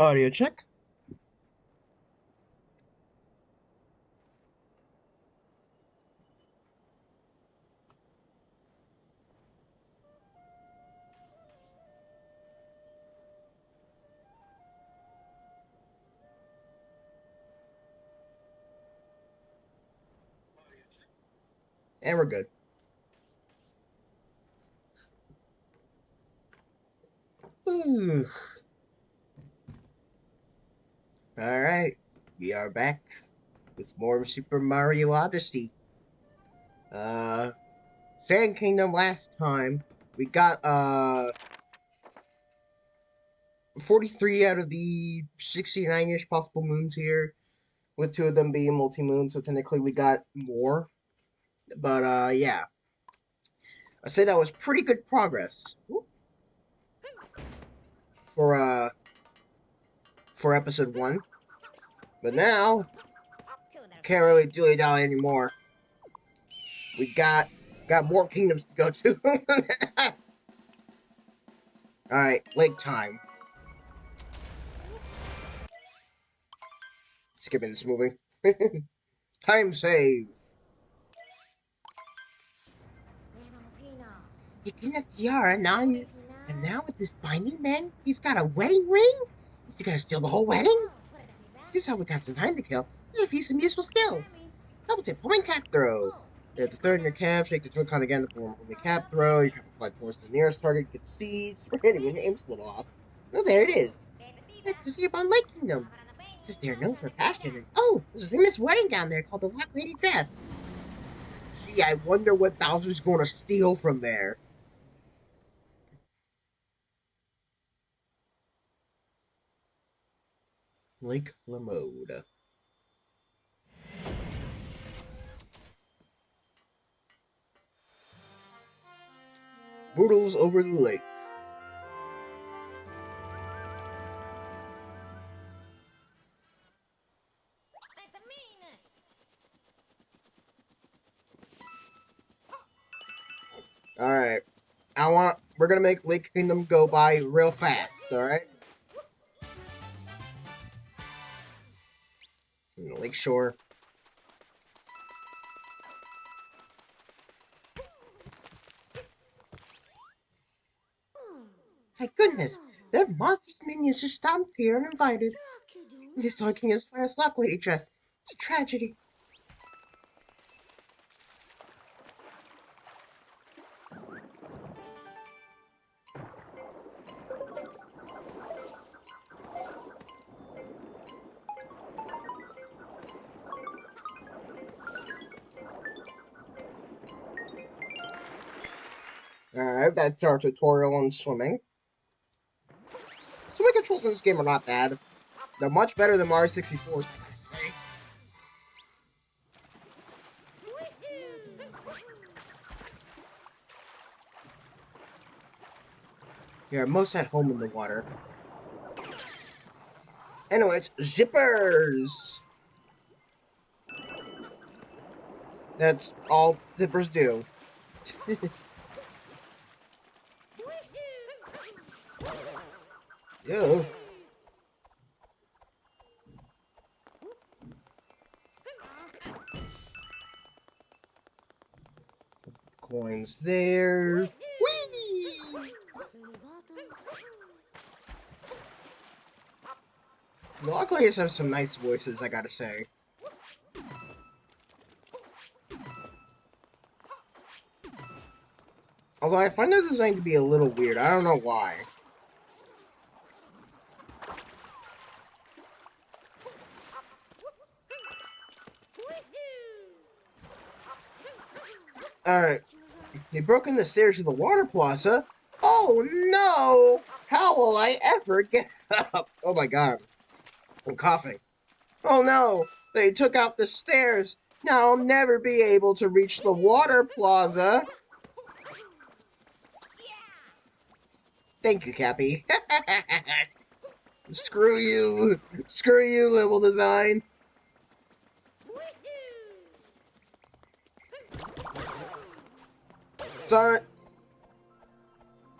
Audio check. And we're good. Ooh. Alright, we are back with more Super Mario Odyssey. Sand Kingdom last time, we got 43 out of the 69-ish possible moons here, with 2 of them being multi-moons, so technically we got more. But yeah. I say that was pretty good progress. For episode 1. But now, can't really dilly-dally anymore. We got more kingdoms to go to. Alright, lake time. Skipping this movie. Time save. He cleaned up the tiara, and now with this binding man, he's got a wedding ring? Is he gonna steal the whole wedding? This is how we got some time to kill. There's a few some useful skills. Double tip, homing cap throw. Hit the third in your cap, shake the Joy-Con again to form a homing cap throw. You can fly towards the nearest target, get seeds, or hit it when your aim's a little off. Oh, there it is. Let's just see upon Lake Kingdom. Since they're known for fashion, and oh, there's a famous wedding down there called the Lock Lady Dress. Gee, I wonder what Bowser's going to steal from there. Lake Lamode. Boodles over the lake. Alright. We're gonna make Lake Kingdom go by real fast, alright? Lake Shore. Thank goodness! That monstrous minions just stomped here uninvited. This Star Kingdom's finest Lock Lady dress. It's a tragedy. Alright, that's our tutorial on swimming. Swimming controls in this game are not bad. They're much better than Mario 64's, I gotta say. You're most at home in the water. Anyways, zippers! That's all zippers do. Ew. Coins there. Whee! The Lock Ladies have some nice voices, I gotta say. Although I find the design to be a little weird. I don't know why. Alright. They broke in the stairs to the water plaza. Oh no! How will I ever get up? Oh my god. I'm coughing. Oh no! They took out the stairs. Now I'll never be able to reach the water plaza. Thank you, Cappy. Screw you. Screw you, level design. Sorry.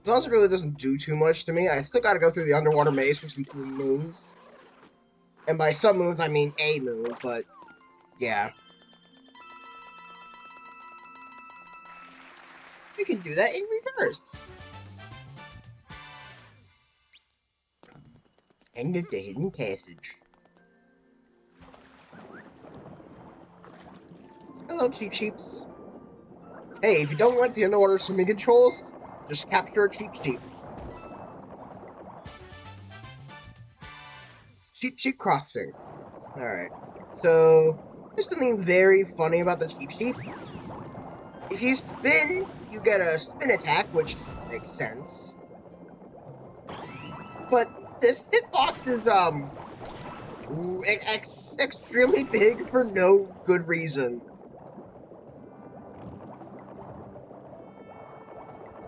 As long as it really doesn't do too much to me, I still gotta go through the underwater maze for some moons. And by some moons, I mean a moon, but yeah. We can do that in reverse. End of the hidden passage. Hello, Cheep Cheeps. Hey, if you don't like the underwater swimming controls, just capture a Cheep Cheep. Cheep Cheep Crossing. Alright. So, there's something very funny about the Cheep Cheep. If you spin, you get a spin attack, which makes sense. But this hitbox is, extremely big for no good reason.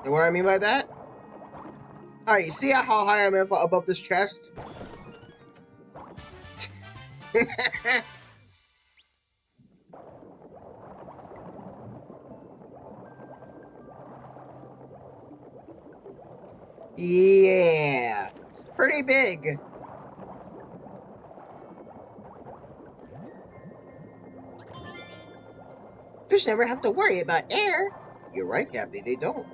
Know what I mean by that? Alright, you see how high I'm above this chest? Yeah, pretty big. Fish never have to worry about air. You're right, Cappy, they don't.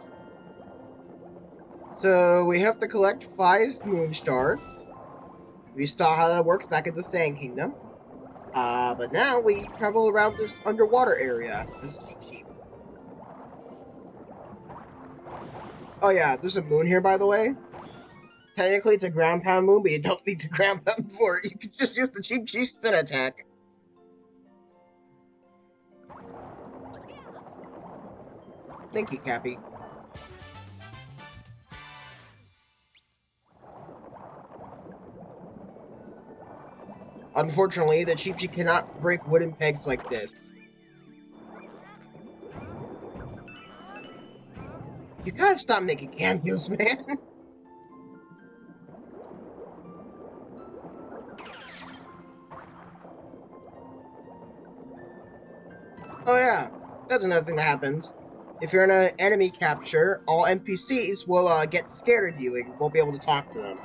So we have to collect 5 moon shards. We saw how that works back at the Sand Kingdom. But now we travel around this underwater area as a Cheep Cheep. Oh yeah, there's a moon here, by the way. Technically, it's a ground pound moon, but you don't need to ground pound for it. You can just use the Cheep Cheep spin attack. Thank you, Cappy. Unfortunately, the Cheep Cheep cannot break wooden pegs like this. You gotta stop making cameos, man. Oh yeah, that's another thing that happens. If you're in an enemy capture, all NPCs will get scared of you and won't be able to talk to them.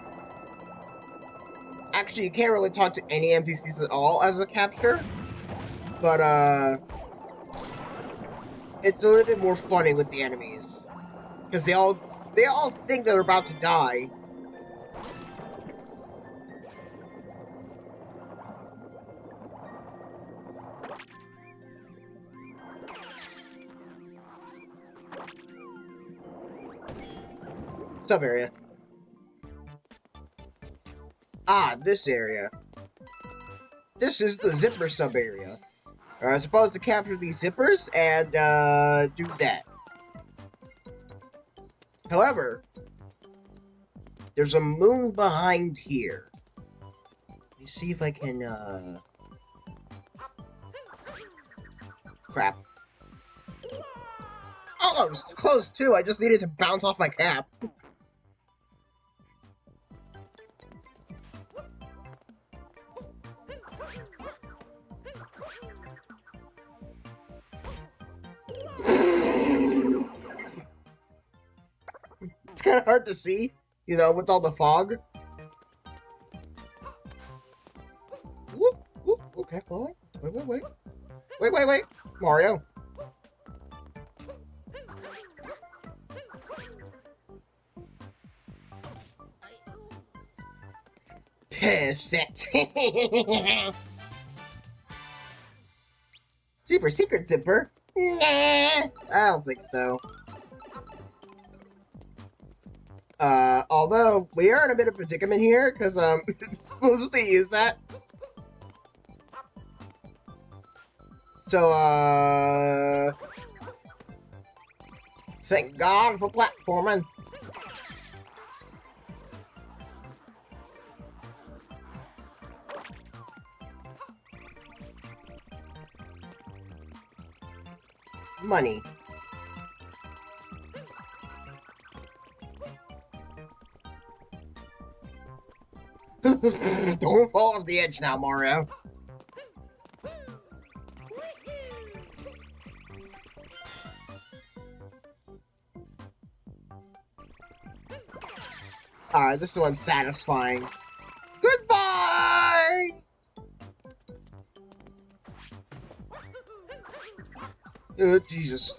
Actually, you can't really talk to any NPCs at all as a capture, but it's a little bit more funny with the enemies because they all think they're about to die. Sub area. Ah, this area. This is the zipper sub area. I'm supposed to capture these zippers and do that. However, there's a moon behind here. Let me see if I can, crap. Oh, I was close too. I just needed to bounce off my cap. It's kind of hard to see, you know, with all the fog. Whoop, whoop. Okay, hold on. Wait. Mario. Perfect. Super secret zipper? Nah, I don't think so. Although, we are in a bit of a predicament here, because, supposed to use that. So, thank God for platforming. Money. Don't fall off the edge now, Mario. Alright, this one's satisfying. Goodbye! Jesus.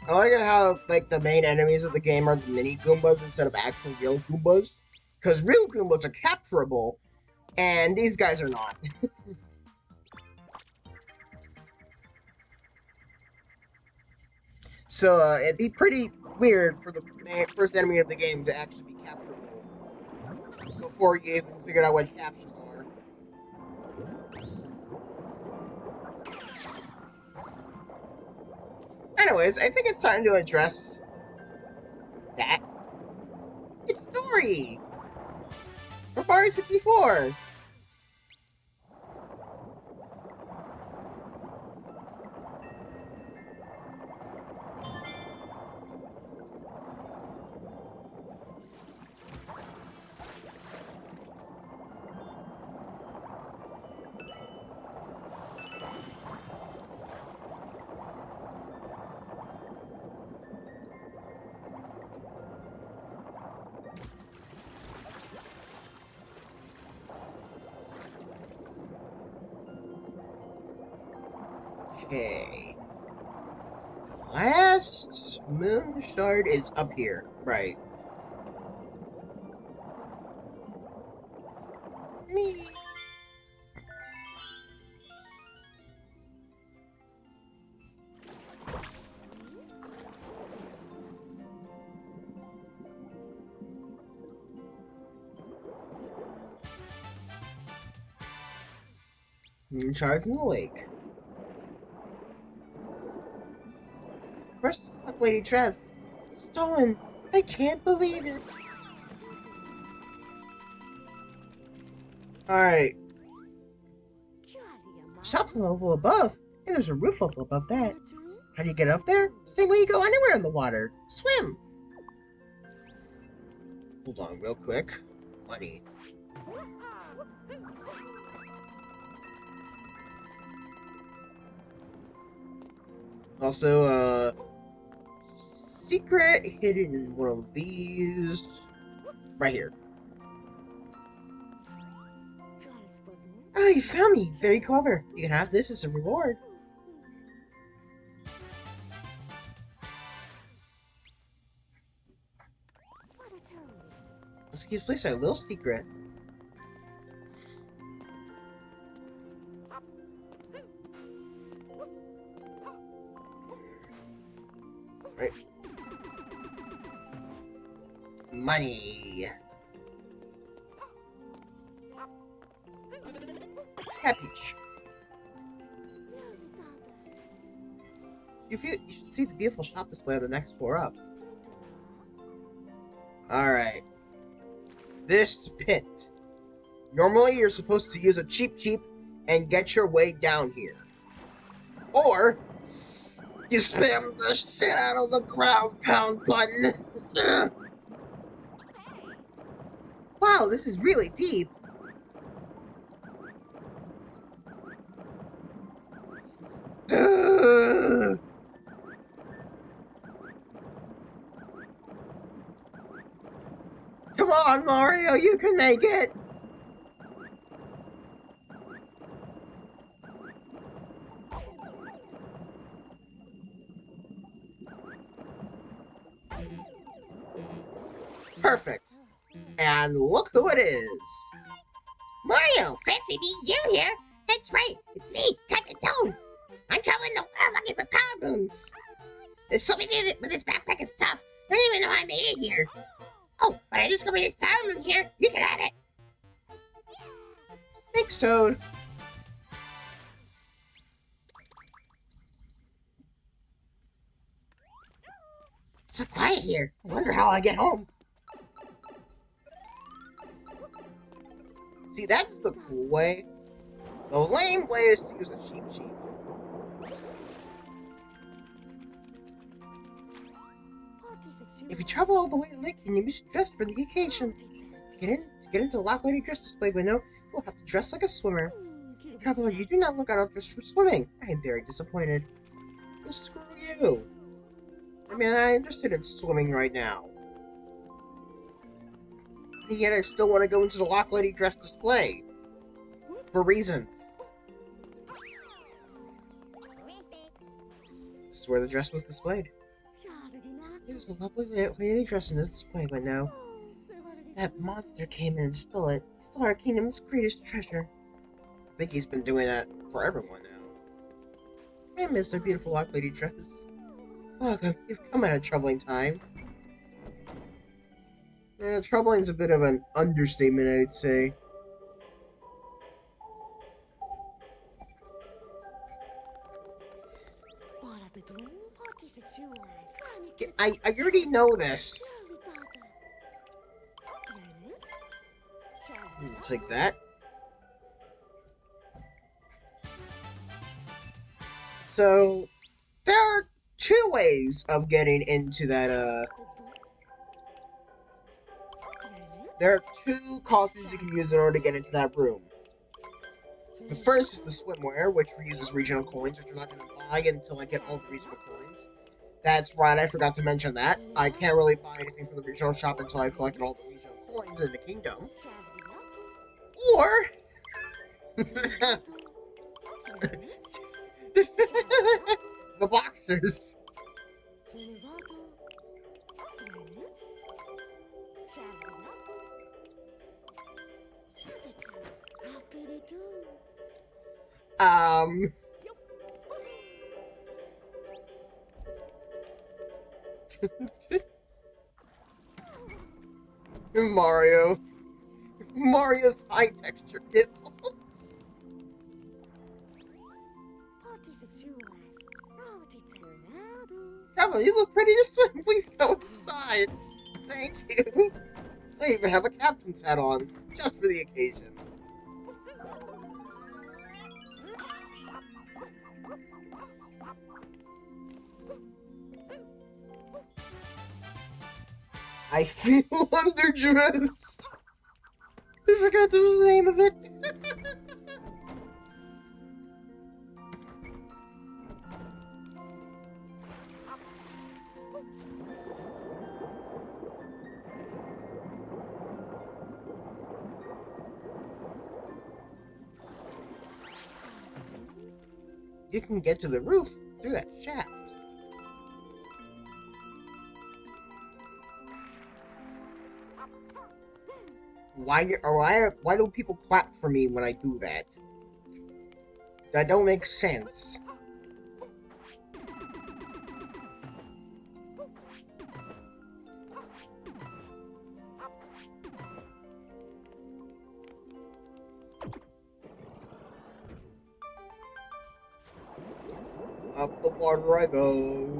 I like it how, like, the main enemies of the game are the mini Goombas instead of actual real Goombas. Because real Goombas are capturable, and these guys are not. So, it'd be pretty weird for the first enemy of the game to actually be capturable before you even figured out what captures are. Anyways, I think it's time to address that. It's Dory! From Mario 64! Okay. Last moon shard is up here. Right. Me. Moon shard in the lake. Where's the Black Lady dress? Stolen! I can't believe it! Alright. Shop's on the level above, and there's a roof level above that. How do you get up there? Same way you go anywhere in the water. Swim! Hold on real quick. Money. Also, secret hidden in one of these. Right here. Oh, you found me! Very clever. You can have this as a reward. Let's give this our little secret. Right. Money. Peach. You should see the beautiful shop display on the next floor up. Alright. This pit. Normally you're supposed to use a cheap and get your way down here. Or you spam the shit out of the ground pound button. Wow, this is really deep. Come on, Mario, you can make it! Perfect. And look who it is. Mario, fancy meeting you here. That's right, it's me, Captain Toad. I'm traveling the world looking for power moons. There's so many with this backpack and stuff. I don't even know how I made it here. Oh, but I discovered this power moon here. You can have it. Thanks, Toad. It's so quiet here. I wonder how I get home. See, that's the cool way. The lame way is to use a cheap. If you travel all the way to Lake Kingdom, you should dress for the occasion. To get into the Lock Lady dress display window, you'll have to dress like a swimmer. Traveler, you do not look adult dressed for swimming. I am very disappointed. Well, screw you. I mean, I'm interested in swimming right now. And yet I still want to go into the Lock Lady dress display. For reasons. This is where the dress was displayed. There's a lovely lady dressed in this display window. That monster came in and stole it. He stole our kingdom's greatest treasure. I think he's been doing that for everyone now. I miss their beautiful Lock Lady dress. Welcome, you've come at a troubling time. Troubling's a bit of an understatement, I'd say. I already know this. Take that. So, there are two ways of getting into that, there are two costumes you can use in order to get into that room. The first is the swimwear, which uses regional coins, which I'm not going to buy until I get all the regional coins. That's right, I forgot to mention that. I can't really buy anything from the regional shop until I collected all the regional coins in the kingdom. Or... the boxers. Mario. Mario's high texture nipples. Kevin, you look pretty to swim. Please go inside. Thank you. I even have a captain's hat on, just for the occasion. I feel underdressed. I forgot that was the name of it. You can get to the roof through that shaft. Why do people clap for me when I do that? That don't make sense. Up the water I go.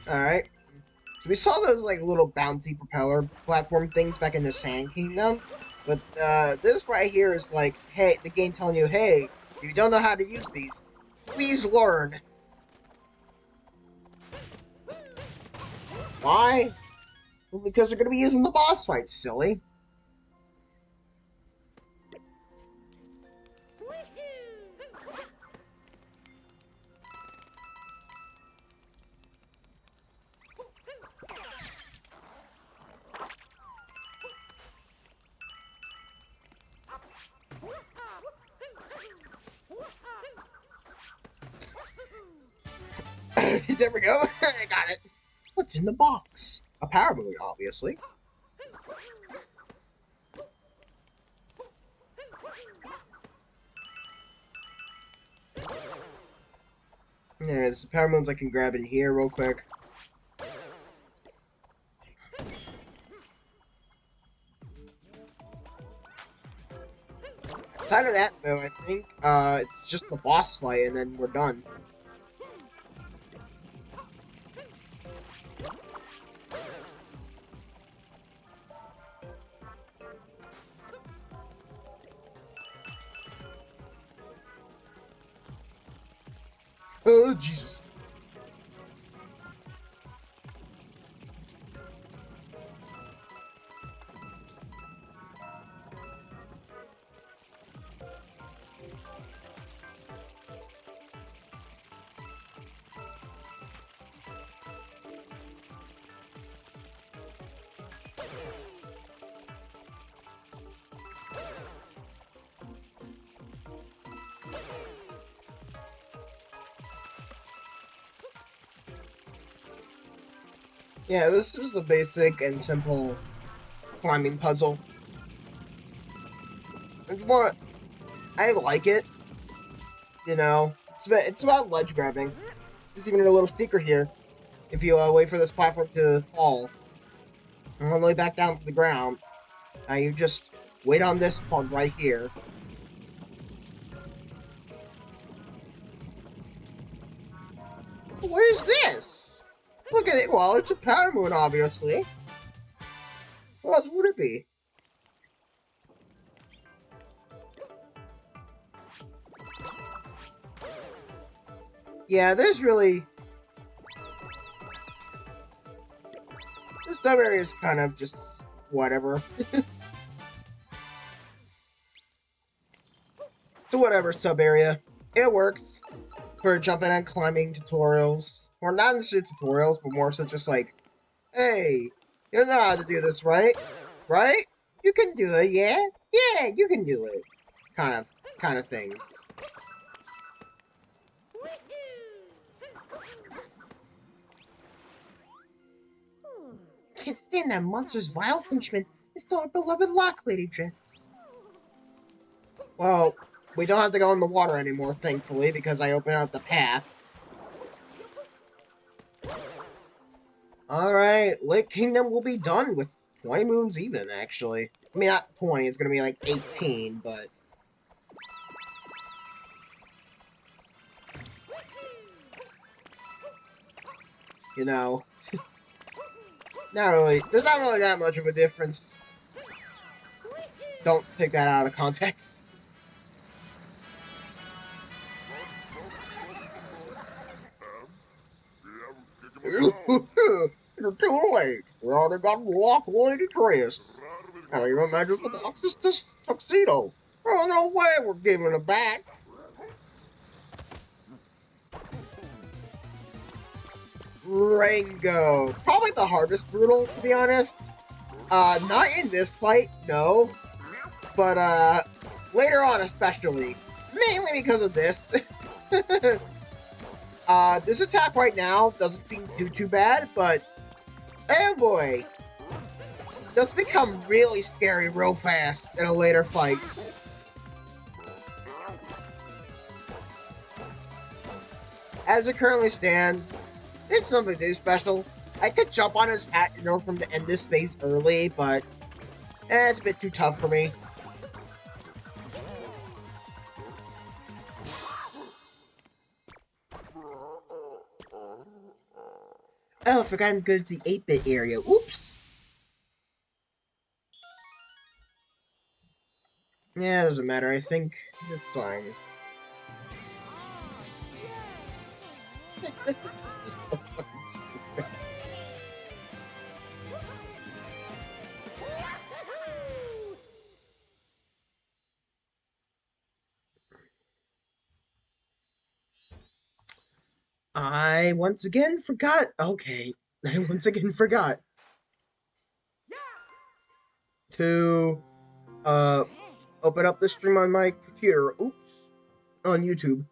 Alright. So we saw those like little bouncy propeller platform things back in the Sand Kingdom. But this right here is like, hey, the game telling you, hey, if you don't know how to use these, please learn. Why? Well, because they're going to be using the boss fight, silly. There we go. I got it. What's in the box? A power moon, obviously. Yeah, there's some power moons I can grab in here real quick. Outside of that, though, I think it's just the boss fight, and then we're done. Oh, Jesus. Yeah, this is a basic and simple climbing puzzle. It's more, I like it, you know. It's about ledge grabbing. There's even a little secret here. If you wait for this platform to fall all the way back down to the ground, you just wait on this part right here. What is this? Look at it. Well, it's a power moon, obviously. What else would it be? Yeah, there's really... This sub area is kind of just whatever. So whatever sub area. It works for jumping and climbing tutorials. Or not necessarily tutorials, but more so just like, hey, you know how to do this, right? Right? You can do it, yeah? Yeah, you can do it. Kind of things. Can't stand that monster's vile henchman. It's still our beloved Lock Lady dress. Well, we don't have to go in the water anymore, thankfully, because I opened out the path. Alright, Lake Kingdom will be done with 20 moons even, actually. I mean, not 20, it's gonna be like 18, but... You know... Not really. There's not really that much of a difference. Don't take that out of context. You're too late. We already got Lock Lady dress. I don't even imagine the box is this tuxedo. Oh, no way we're giving it back. Rango. Probably the hardest brutal, to be honest. Not in this fight, no. But, later on especially. Mainly because of this. This attack right now doesn't seem too bad, but... Oh boy! Does become really scary real fast in a later fight. As it currently stands, it's nothing too special. I could jump on his hat in order for him to end this phase early, but it's a bit too tough for me. Oh, I forgot I'm good to the 8-bit area. Oops! Yeah, doesn't matter. I think it's fine. This is so fucking stupid. I once again forgot. Okay. I once again forgot to open up the stream on my computer. Oops. On YouTube.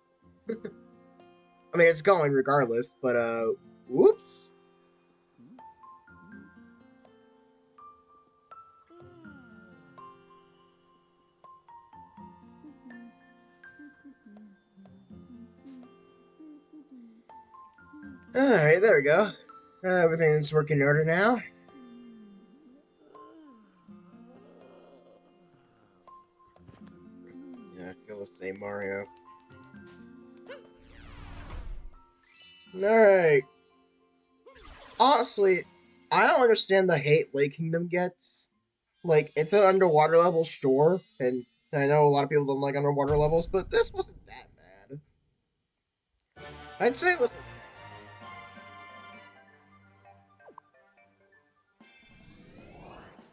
I mean, it's going regardless, but whoops. Alright, there we go. Everything's working in order now. Yeah, I feel the same, Mario. Alright. Honestly, I don't understand the hate Lake Kingdom gets. Like, it's an underwater level store, and I know a lot of people don't like underwater levels, but this wasn't that bad. I'd say, listen,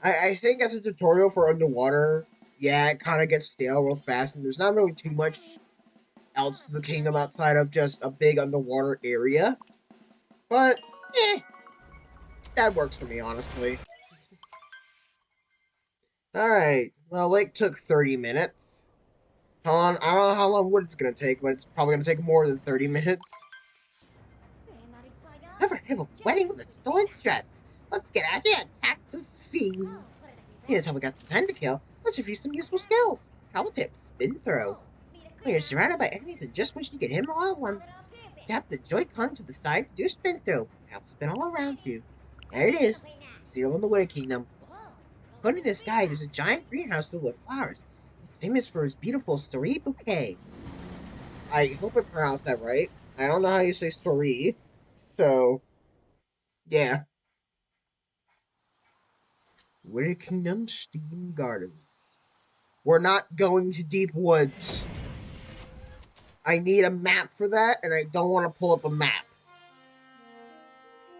I think as a tutorial for underwater, yeah, it kind of gets stale real fast, and there's not really too much else to the kingdom outside of just a big underwater area. But, that works for me, honestly. Alright, well, Lake took 30 minutes. How long, I don't know how long Wood's gonna take, but it's probably gonna take more than 30 minutes. Never have a wedding with a stolen dress. Let's get out here and attack this fiend. Here's how we got some time to kill. Let's review some useful skills. Travel tip, spin throw. When you're surrounded by enemies and just wish you could hit them all at once, tap the Joy-Con to the side to do a spin throw. Help spin all around you. There it is. Seal in the Widow Kingdom. According to this guy, there's a giant greenhouse filled with flowers. He's famous for his beautiful story bouquet. I hope I pronounced that right. I don't know how you say story. So, yeah. Widow Kingdom Steam Gardens. We're not going to Deep Woods. I need a map for that, and I don't want to pull up a map.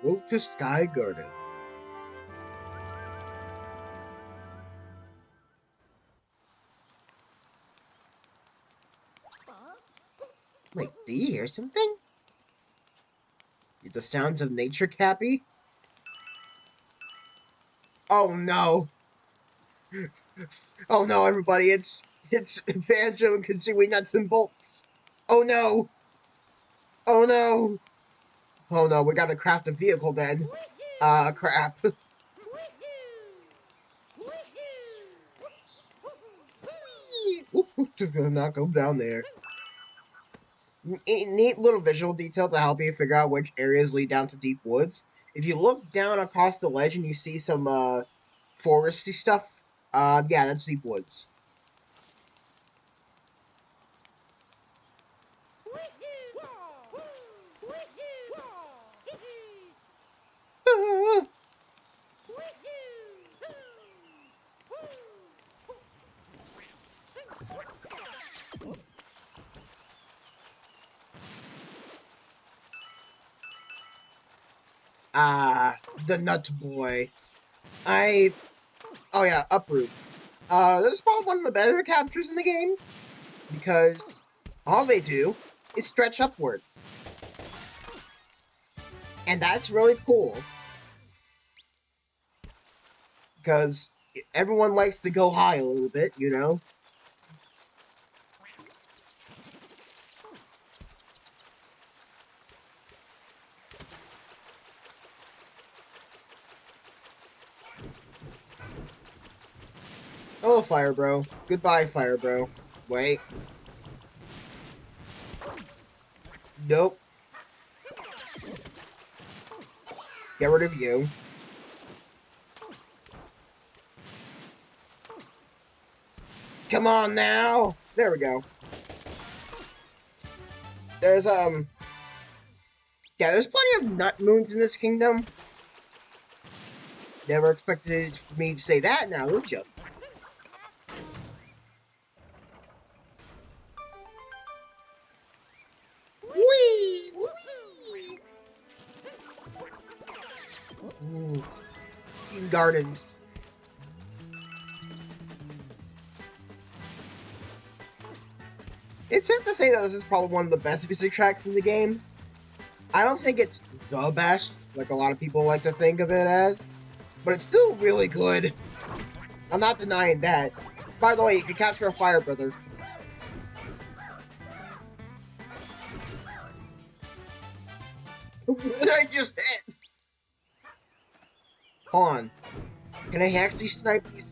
Move to Sky Garden. Wait, do you hear something? The sounds of nature, Cappy? Oh no! Oh no, everybody! It's Banjo and Kazooie Nuts and Bolts. Oh no! Oh no! Oh no! We gotta craft a vehicle then. Crap. Do not go down there. Neat little visual detail to help you figure out which areas lead down to deep woods. If you look down across the ledge and you see some foresty stuff, yeah, that's deep woods. The Nut Boy. Oh yeah, Uproot. This is probably one of the better captures in the game, because all they do is stretch upwards. And that's really cool. Because everyone likes to go high a little bit, you know? Oh, Fire Bro. Goodbye, Fire Bro. Wait. Nope. Get rid of you. Come on now! There we go. There's, yeah, there's plenty of nut moons in this kingdom. Never expected me to say that now, would you? Whee! Whee! Ooh. Gardens. It's safe to say that this is probably one of the best music tracks in the game. I don't think it's the best, like a lot of people like to think of it as, but it's still really good. I'm not denying that. By the way, you can capture a fire brother. I just hit. Hold on. Can I actually snipe these?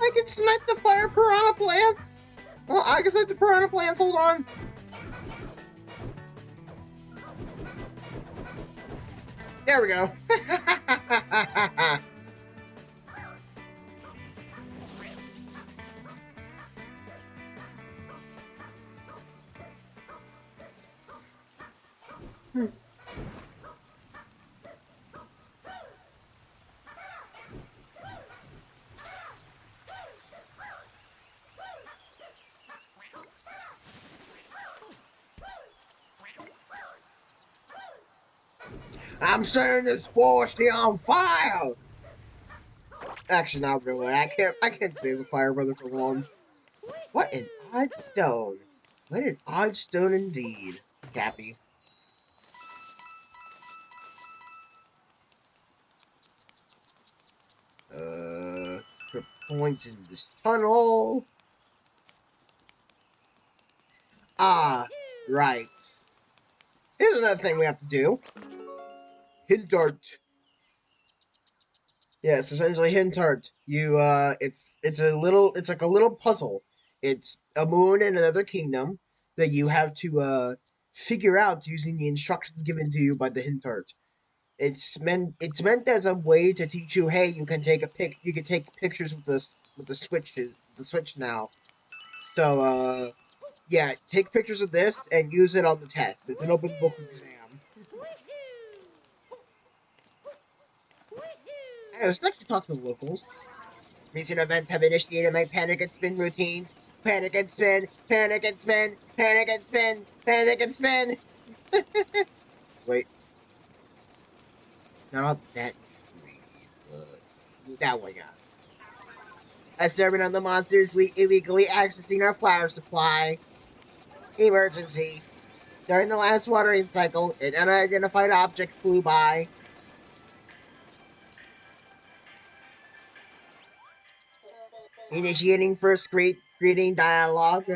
I can snipe the fire piranha plants. Well, I can snipe the piranha plants. Hold on. There we go. I'm setting this forestry on fire! Actually, not really. I can't stay as a fire brother for long. What an odd stone. What an odd stone indeed, Cappy. Put points in this tunnel. Ah, right. Here's another thing we have to do. Hint art. Yeah, it's essentially hint art. It's like a little puzzle. It's a moon in another kingdom that you have to figure out using the instructions given to you by the hint art. It's meant as a way to teach you, hey, you can take pictures with the switch now. So yeah, take pictures of this and use it on the test. It's an open book exam. I was like to talk to the locals. Recent events have initiated my panic and spin routines. Panic and spin, panic and spin, panic and spin, panic and spin. Wait, not that tree, but that one, yeah. Exterminate the monsters illegally accessing our flower supply. Emergency. During the last watering cycle, an unidentified object flew by. Initiating first greeting dialogue.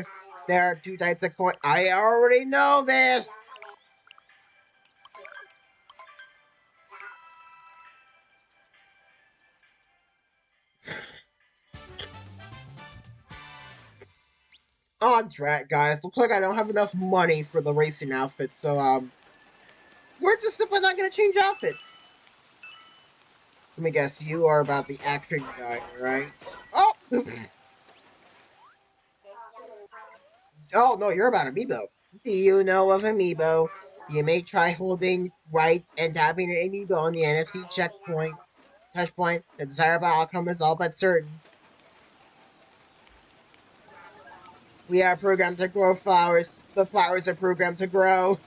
There are two types of coin. I already know this! On track, guys. Looks like I don't have enough money for the racing outfit, so, we're just simply not gonna change outfits. Let me guess, you are about the action guy, right? Oh! Oh, no, you're about Amiibo. Do you know of Amiibo? You may try holding right and tapping an Amiibo on the NFC checkpoint. Touchpoint. The desirable outcome is all but certain. We are programmed to grow flowers. The flowers are programmed to grow.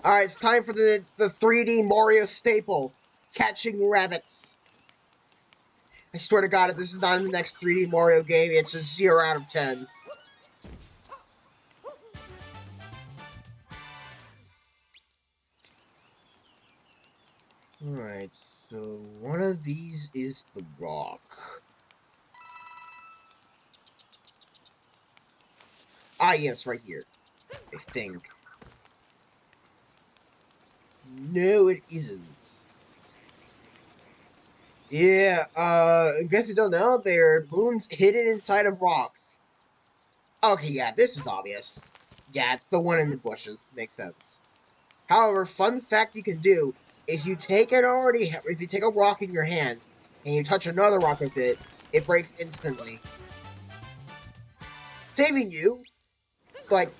Alright, it's time for the 3D Mario staple. Catching rabbits. I swear to God, if this is not in the next 3D Mario game, it's a 0 out of 10. Alright, so one of these is the rock. Ah, yes, right here. I think. No, it isn't. Yeah, in case you don't know, there are moons hidden inside of rocks. Okay, yeah, this is obvious. Yeah, it's the one in the bushes. Makes sense. However, fun fact you can do, if you take a rock in your hand, and you touch another rock with it, it breaks instantly. Saving you, like,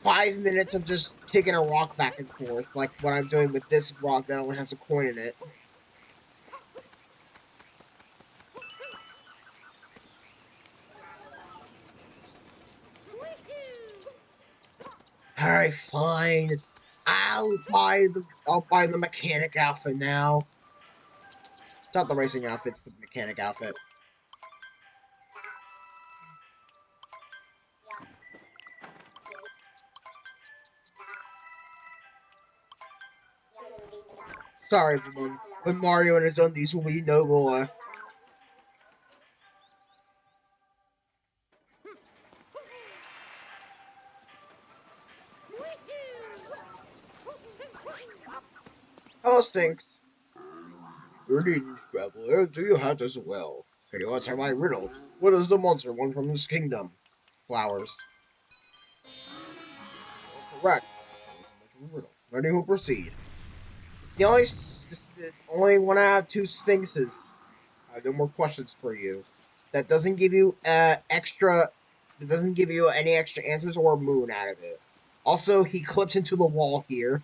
5 minutes of just kicking a rock back and forth, like what I'm doing with this rock that only has a coin in it. Alright, fine. I'll buy the mechanic outfit now. It's not the racing outfit, it's the mechanic outfit. Sorry, everyone. But Mario and his undies will be no more. Oh, stinks. Greetings, traveler. Do you have as well? Can you answer my riddle? What does the monster want from his kingdom? Flowers. Correct. Riddle. Ready to proceed. It's the only one out of two sphinxes. I have no more questions for you. That doesn't give you extra. It doesn't give you any extra answers or moon out of it. Also, he clips into the wall here.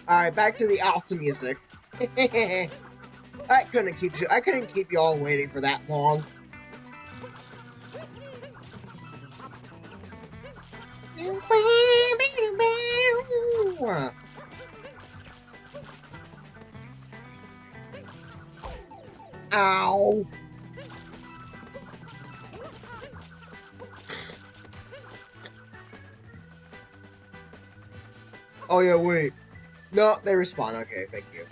Alright, back to the awesome music. I couldn't keep you all waiting for that long. Ow. Oh yeah, wait. No, they respawn. Okay, thank you.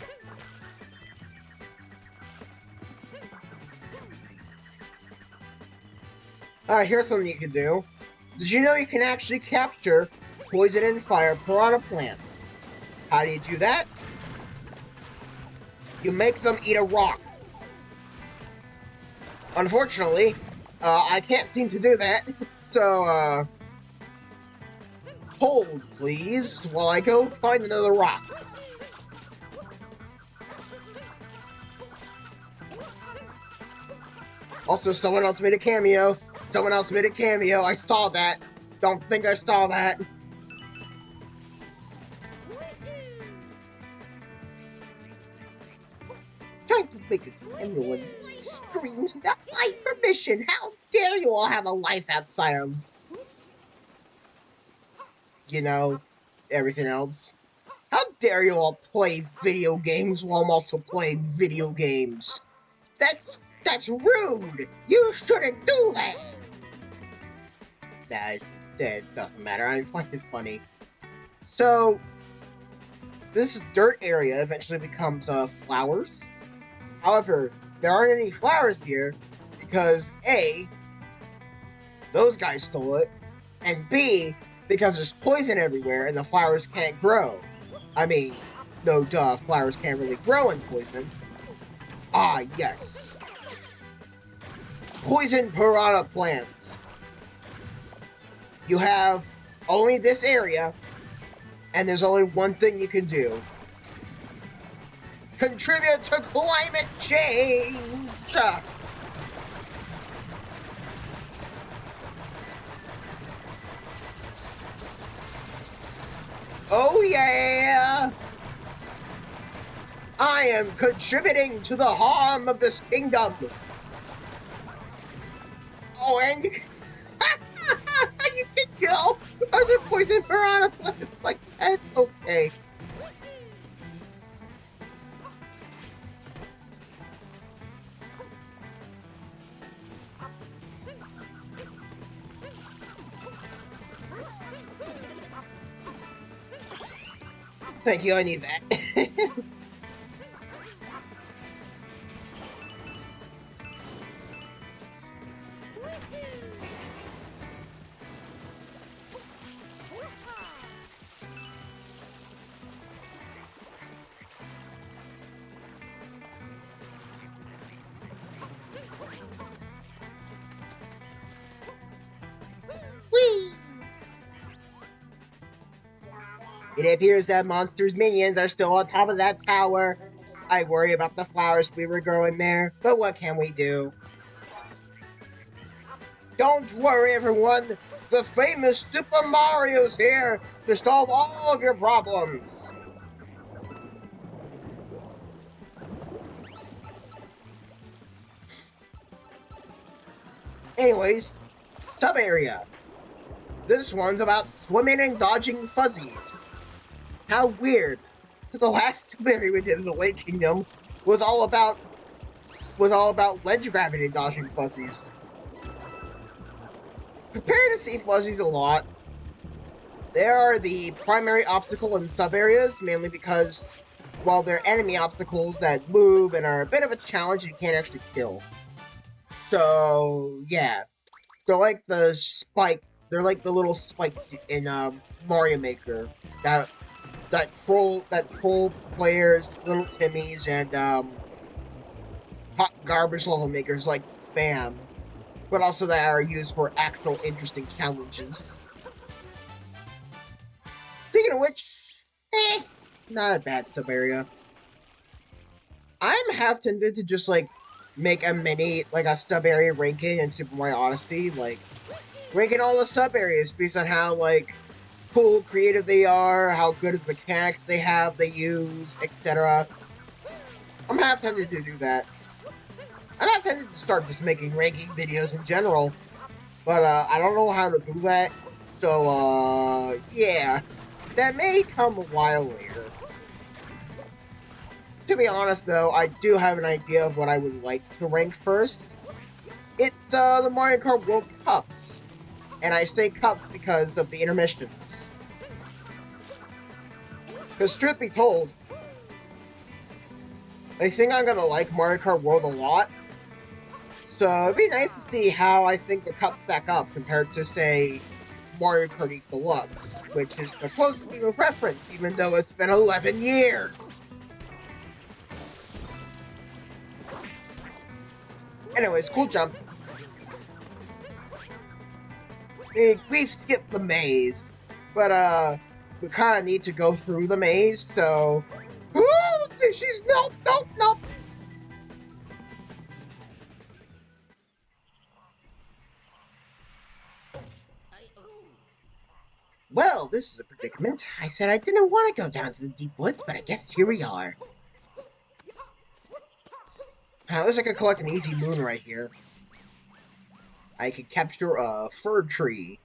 Alright, here's something you can do. Did you know you can actually capture poison and fire piranha plants? How do you do that? You make them eat a rock. Unfortunately, I can't seem to do that. So, hold, please, while I go find another rock. Also, someone else made a cameo. Someone else made a cameo. I saw that. Don't think I saw that. Trying to make a cameo in my streams without my permission. How dare you all have a life outside of, you know, everything else? How dare you all play video games while I'm also playing video games? That's rude! You shouldn't do that! That doesn't matter, I find it funny. So, this dirt area eventually becomes, flowers. However, there aren't any flowers here, because A, those guys stole it, and B, because there's poison everywhere and the flowers can't grow. I mean, no duh, flowers can't really grow in poison. Ah, yes. Poison piranha plants. You have only this area, and there's only one thing you can do. Contribute to climate change! Oh yeah! I am contributing to the harm of this kingdom! Oh, and you can, you can kill other poison piranha plants like that. Okay. Thank you, I need that. Whee! It appears that Monster's minions are still on top of that tower. I worry about the flowers we were growing there, but what can we do? Don't worry, everyone! The famous Super Mario's here to solve all of your problems! Anyways, sub-area. This one's about swimming and dodging fuzzies. How weird. The last sub-area we did in the Lake Kingdom was all about ledge grabbing and dodging fuzzies. Prepare to see fuzzies a lot. They are the primary obstacle in sub-areas, mainly because, well, they're enemy obstacles that move and are a bit of a challenge you can't actually kill. So, yeah. They're like the little spikes in Mario Maker that troll players, little Timmies, and hot garbage level makers like spam, but also that are used for actual interesting challenges. Speaking of which, not a bad sub area. I'm half tempted to just like make a sub area ranking in Super Mario Odyssey, like ranking all the sub areas based on how like cool, creative they are, how good of mechanics they have, they use, etc. I'm half tempted to do that. I'm half tempted to start just making ranking videos in general, but I don't know how to do that. So yeah, that may come a while later. To be honest, though, I do have an idea of what I would like to rank first. It's the Mario Kart World Cups, and I say cups because of the intermissions. Because truth be told, I think I'm gonna like Mario Kart World a lot. So it'd be nice to see how I think the cups stack up compared to, say, Mario Kart 8 Deluxe, which is the closest game of reference, even though it's been 11 years. Anyways, cool jump. We skipped the maze, but we kind of need to go through the maze, so... Ooh, she's... Nope, nope, nope! Well, this is a predicament. I said I didn't want to go down to the deep woods, but I guess here we are. At least I could collect an easy moon right here. I could capture a fir tree.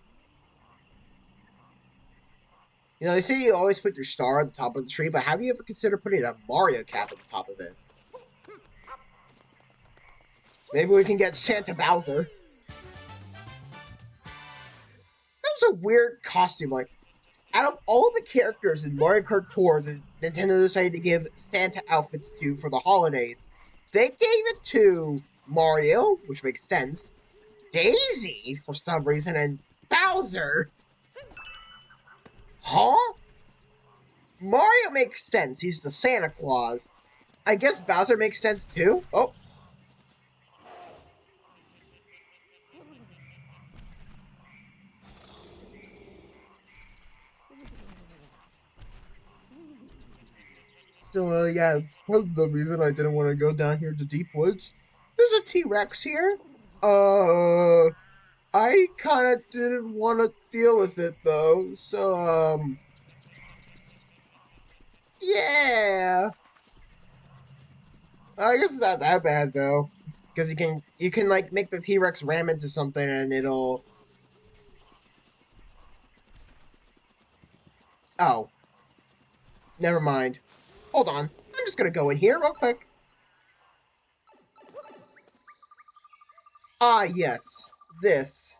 You know, they say you always put your star at the top of the tree, but have you ever considered putting a Mario cap at the top of it? Maybe we can get Santa Bowser. That was a weird costume. Like, out of all the characters in Mario Kart Tour that Nintendo decided to give Santa outfits to for the holidays, they gave it to Mario, which makes sense, Daisy, for some reason, and Bowser. Huh? Mario makes sense. He's the Santa Claus. I guess Bowser makes sense too. Oh. So, yeah, it's part of the reason I didn't want to go down here to Deep Woods. There's a T-Rex here. I kind of didn't want to deal with it, though. So, yeah. I guess it's not that bad, though. Because you can, like, make the T-Rex ram into something and it'll... Oh. Never mind. Hold on. I'm just gonna go in here real quick. Ah, yes. This.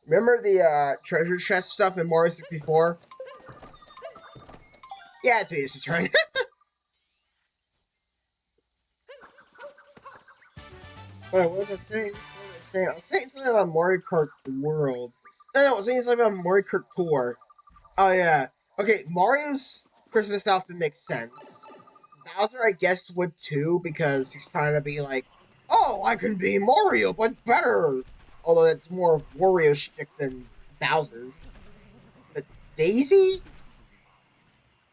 Remember the treasure chest stuff in Mario 64? Yeah, it's Venus' turn. Wait, what was I saying? I was saying something about Mario Kart World. No, I was saying something about Mario Kart Tour. Oh, yeah. Okay, Mario's Christmas outfit makes sense. Bowser, I guess, would too, because he's trying to be like, oh, I can be Mario, but better! Although that's more of Wario's shtick than Bowser's. But Daisy?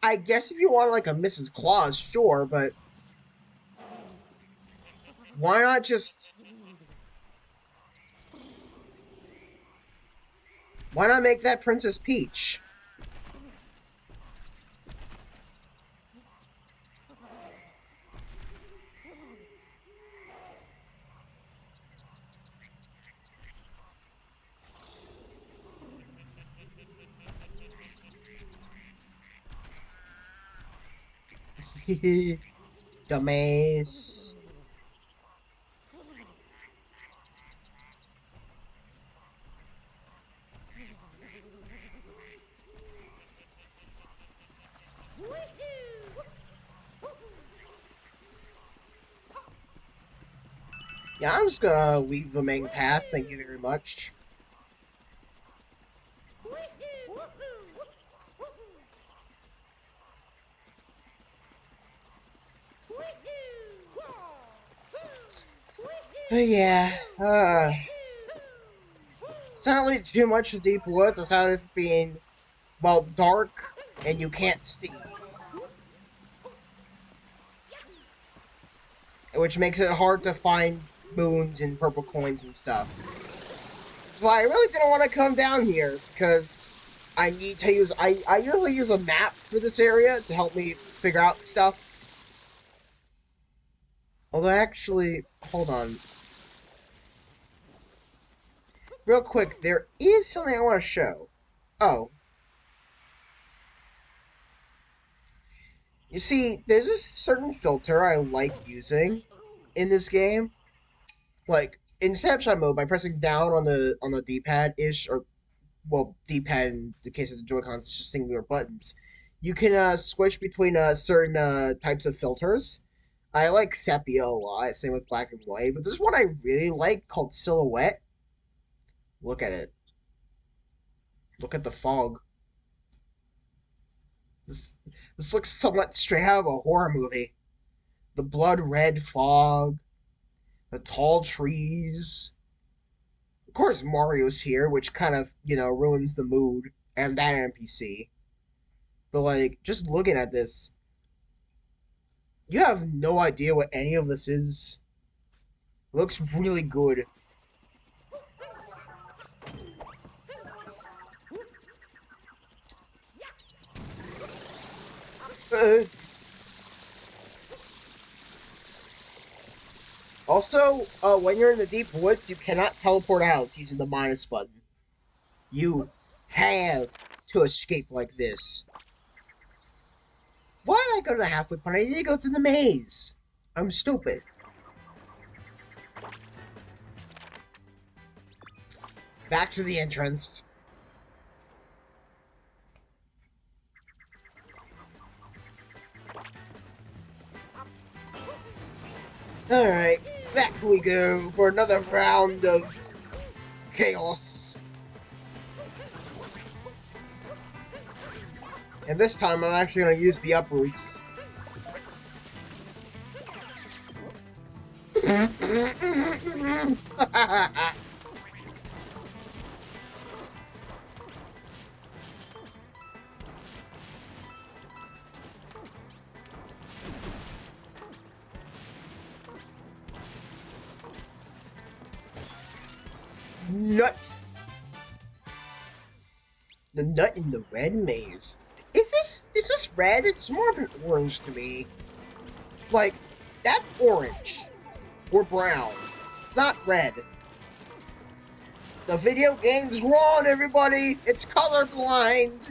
I guess if you want like a Mrs. Claus, sure, but... Why not just... Why not make that Princess Peach? Dumbass. Yeah, I'm just gonna leave the main path, thank you very much. Yeah, it's not really too much of deep woods, aside of being, well, dark, and you can't see. Which makes it hard to find moons and purple coins and stuff. So I really didn't want to come down here, because I need to use, I usually use a map for this area to help me figure out stuff. Although, actually, hold on. Real quick, there is something I want to show. Oh. You see, there's a certain filter I like using in this game. Like, in snapshot mode, by pressing down on the D-pad ish, or well, D-pad in the case of the Joy-Cons, it's just singular buttons. You can switch between certain types of filters. I like sepia a lot, same with black and white, but there's one I really like called silhouette. Look at it. Look at the fog. This this looks somewhat straight out of a horror movie. The blood red fog, the tall trees. Of course, Mario's here, which kind of ruins the mood, and that NPC. But like, just looking at this, you have no idea what any of this is. It looks really good. Uh, Also, when you're in the deep woods, you cannot teleport out using the minus button. You have to escape like this. Why did I go to the halfway point? I need to go through the maze. I'm stupid. Back to the entrance. Alright, back we go for another round of chaos. And this time I'm actually going to use the uproots. Nut. The nut in the red maze. Is this red? It's more of an orange to me. Like, that's orange. Or brown. It's not red. The video game's wrong, everybody! It's colorblind!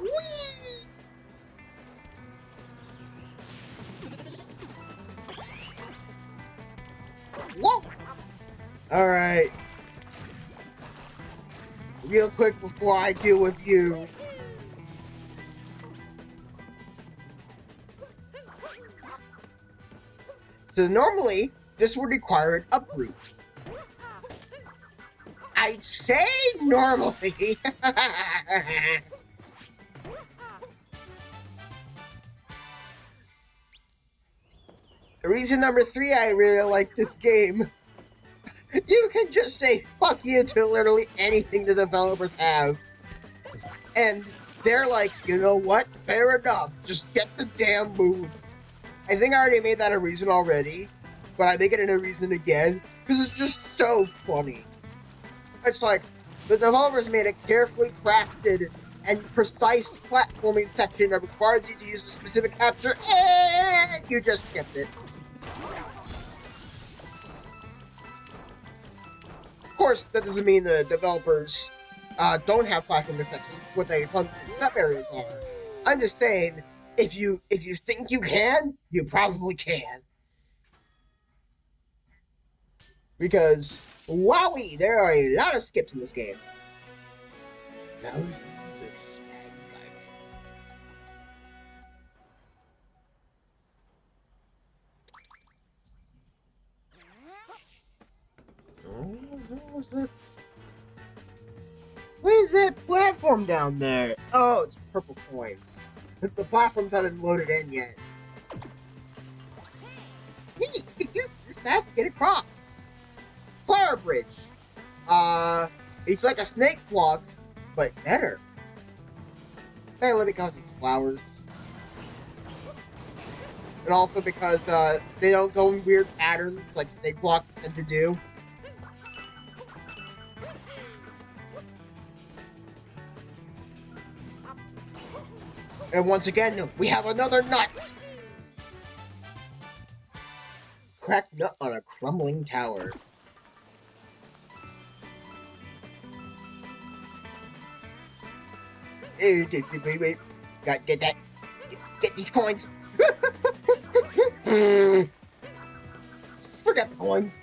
Whee! Whoa! Alright. Real quick before I deal with you. So normally, this would require an uproot. I'd say normally. Reason number 3 I really like this game. You can just say fuck you to literally anything the developers have. And they're like, you know what? Fair enough. Just get the damn move. I think I already made that a reason already, but I make it a reason again, because it's just so funny. It's like, the developers made a carefully crafted and precise platforming section that requires you to use a specific capture, and you just skipped it. Of course, that doesn't mean the developers don't have platforming sections, what they fun step areas are. I'm just saying, if you think you can, you probably can. Because, wowie, there are a lot of skips in this game. Now who's this guy? Oh, where's that platform down there? Oh, it's purple coins. The platforms haven't loaded in yet. Neat! You can use this map to get across. Flower Bridge. It's like a snake block, but better. Mainly because it's flowers. And also because they don't go in weird patterns like snake blocks tend to do. And once again, we have another nut! Cracked nut on a crumbling tower. Wait. Got get that. Get these coins. Forget the coins.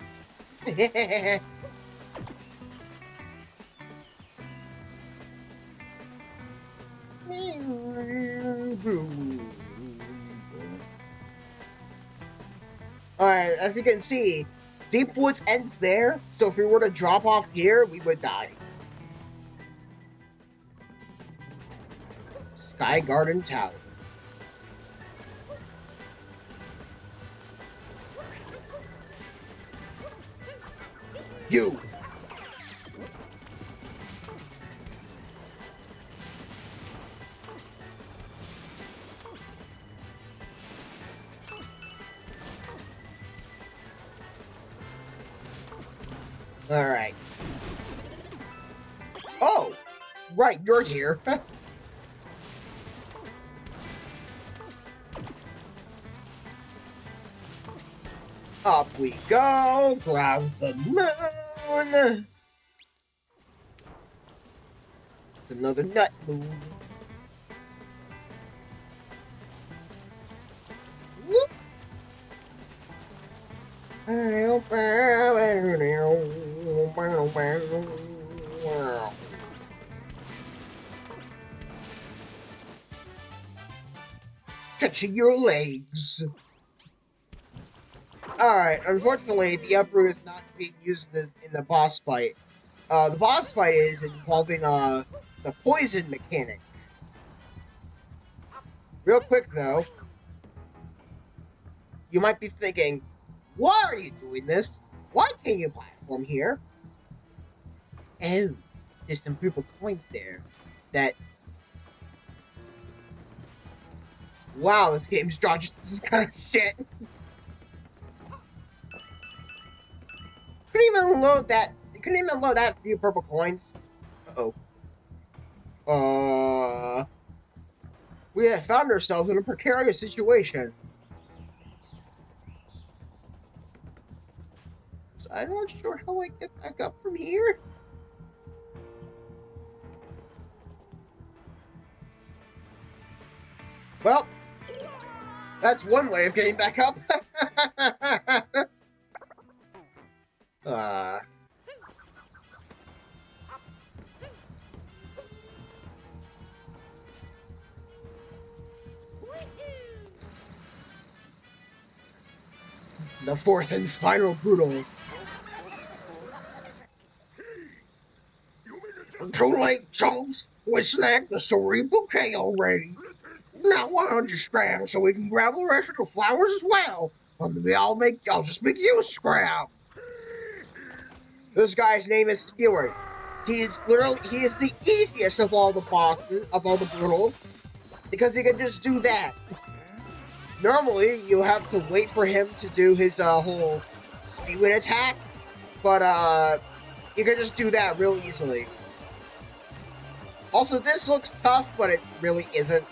Alright, as you can see, Deep Woods ends there, so if we were to drop off here, we would die. Sky Garden Tower. You! Alright. Oh! Right, you're here. Up we go, grab the moon. Another nut moon. Whoop. Stretching your legs. Alright, unfortunately, the uproot is not being used in the boss fight. The boss fight is involving the poison mechanic. Real quick though, you might be thinking, why are you doing this? Why can't you platform here? Oh, there's some purple coins there that... Wow, this game's dodge is kind of shit. Couldn't even load that. You couldn't even load that few purple coins. Uh-oh. We have found ourselves in a precarious situation. So I'm not sure how I get back up from here. Well, that's one way of getting back up. The fourth and final brutal. Too late, chumps. We snagged the sorry bouquet already. Now 100 scrap so we can grab the rest of the flowers as well. Or maybe I'll just make you a scrap. This guy's name is Stewart. He is the easiest of all the bosses, of all the brutals, because he can just do that. Normally, you have to wait for him to do his whole speed attack, but you can just do that real easily. Also, this looks tough, but it really isn't.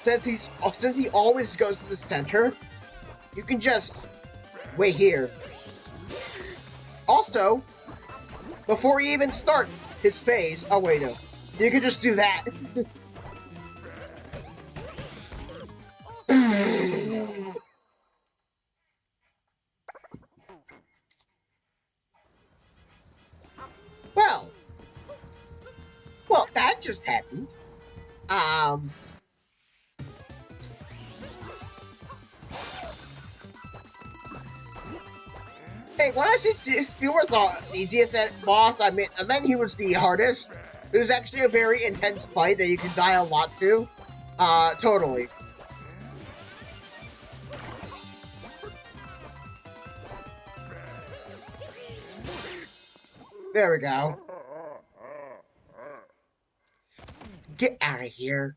Since he always goes to the center, you can just wait here. Also, before he even starts his phase, oh wait no, you can just do that. Well, that just happened. Hey, when I said Spear was the easiest boss, I meant he was the hardest. It was actually a very intense fight that you can die a lot to. Totally. There we go. Get out of here.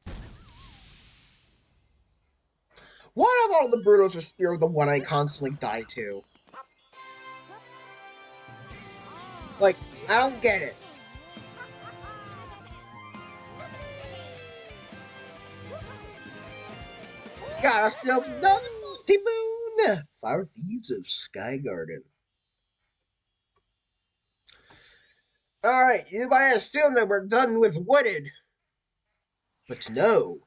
Why of all the Brutals with Spear the one I constantly die to? Like, I don't get it. got ourselves another multi-moon! Flower Thieves of Sky Garden. Alright, you might assume that we're done with wooded. But no,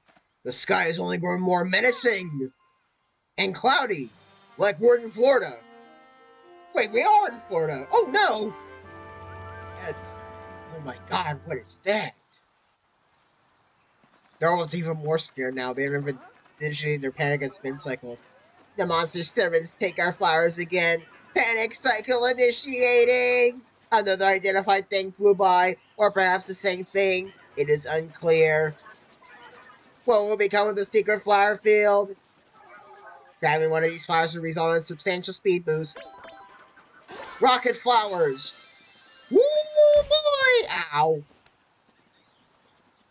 the sky is only growing more menacing and cloudy, like we're in Florida. Wait, we are in Florida. Oh no! Oh my god, what is that? They're almost even more scared now. They don't even initiate their panic and spin cycles. The monster servants take our flowers again. Panic cycle initiating! Another identified thing flew by, or perhaps the same thing. It is unclear. What will become of the secret flower field? Grabbing one of these flowers will result in a substantial speed boost. Rocket flowers! Woo boy! Ow!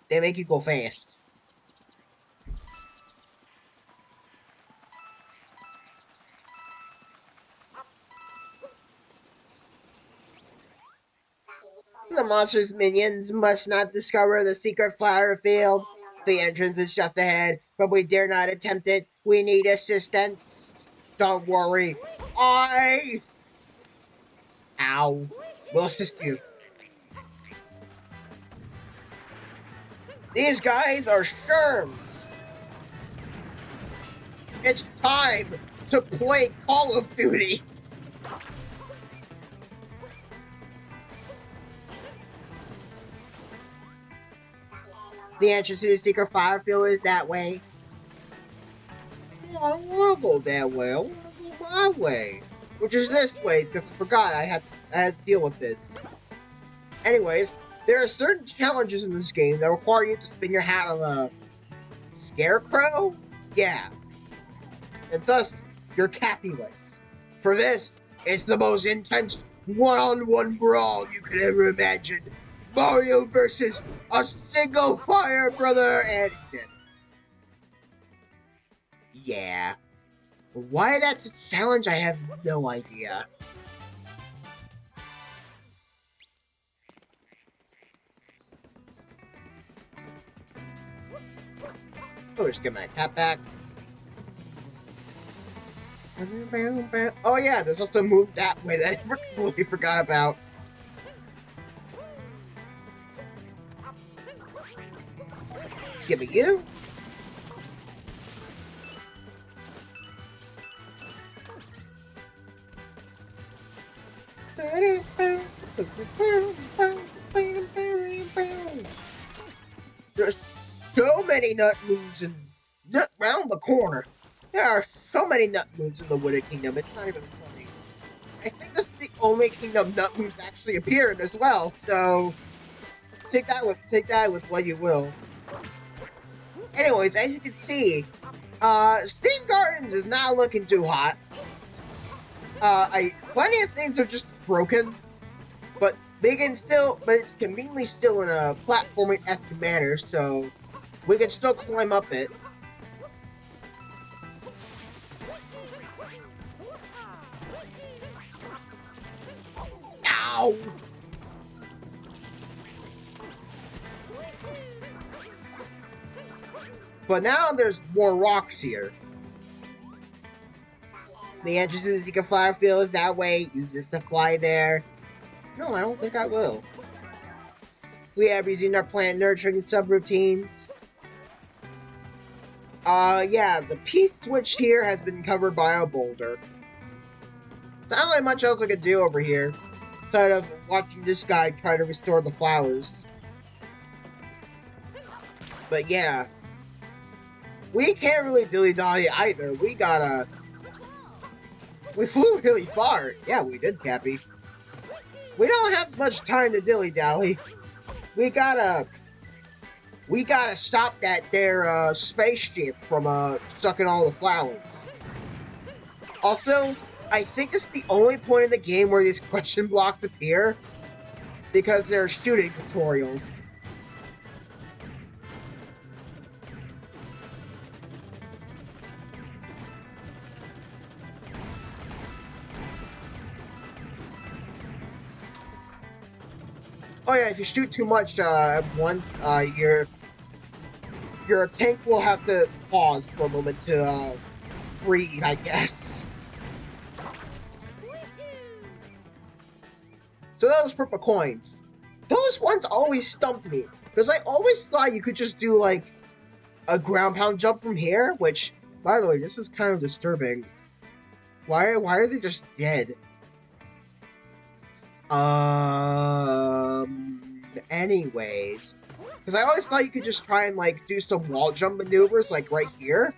They make you go fast. The monster's minions must not discover the secret flower field. The entrance is just ahead, but we dare not attempt it. We need assistance. Don't worry. Ow. We'll assist you. These guys are sherms. It's time to play Call of Duty. The entrance to the secret fire field is that way. I don't want to go that way. I want to go my way. Which is this way, because I forgot I had to deal with this. Anyways, there are certain challenges in this game that require you to spin your hat on a scarecrow? Yeah. And thus, you're Capulus. For this, it's the most intense one-on-one brawl you could ever imagine. Mario versus a single fire brother, and he's dead. Yeah. Why that's a challenge, I have no idea. Oh, just get my cat back. Oh yeah, there's also a move that way that I completely forgot about. Give me you. There's so many nut moves and nut round the corner. There are so many nut moves in the Wooded Kingdom. It's not even funny. I think this is the only kingdom nut moves actually appear in as well. So take that with what you will. Anyways, as you can see, Steam Gardens is not looking too hot. Plenty of things are just broken, but it's conveniently still in a platforming-esque manner, so we can still climb up it. Ow! But now there's more rocks here. The entrance to the secret flower field is that way. Use this to fly there. No, I don't think I will. We have resumed our plant nurturing subroutines. Yeah, the peace switch here has been covered by a boulder. It's not really much else I could do over here, aside of watching this guy try to restore the flowers. But yeah. We can't really dilly-dally either. We flew really far. Yeah, we did, Cappy. We don't have much time to dilly-dally. We gotta stop that there, spaceship from, sucking all the flowers. Also, I think it's the only point in the game where these question blocks appear, because they're shooting tutorials. Oh yeah, if you shoot too much at once, your tank will have to pause for a moment to breathe, I guess. So those purple coins. Those ones always stumped me. Because I always thought you could just do, like, a ground pound jump from here. Which, by the way, this is kind of disturbing. Why are they just dead? Anyways. Because I always thought you could just try and, like, do some wall jump maneuvers, like, right here.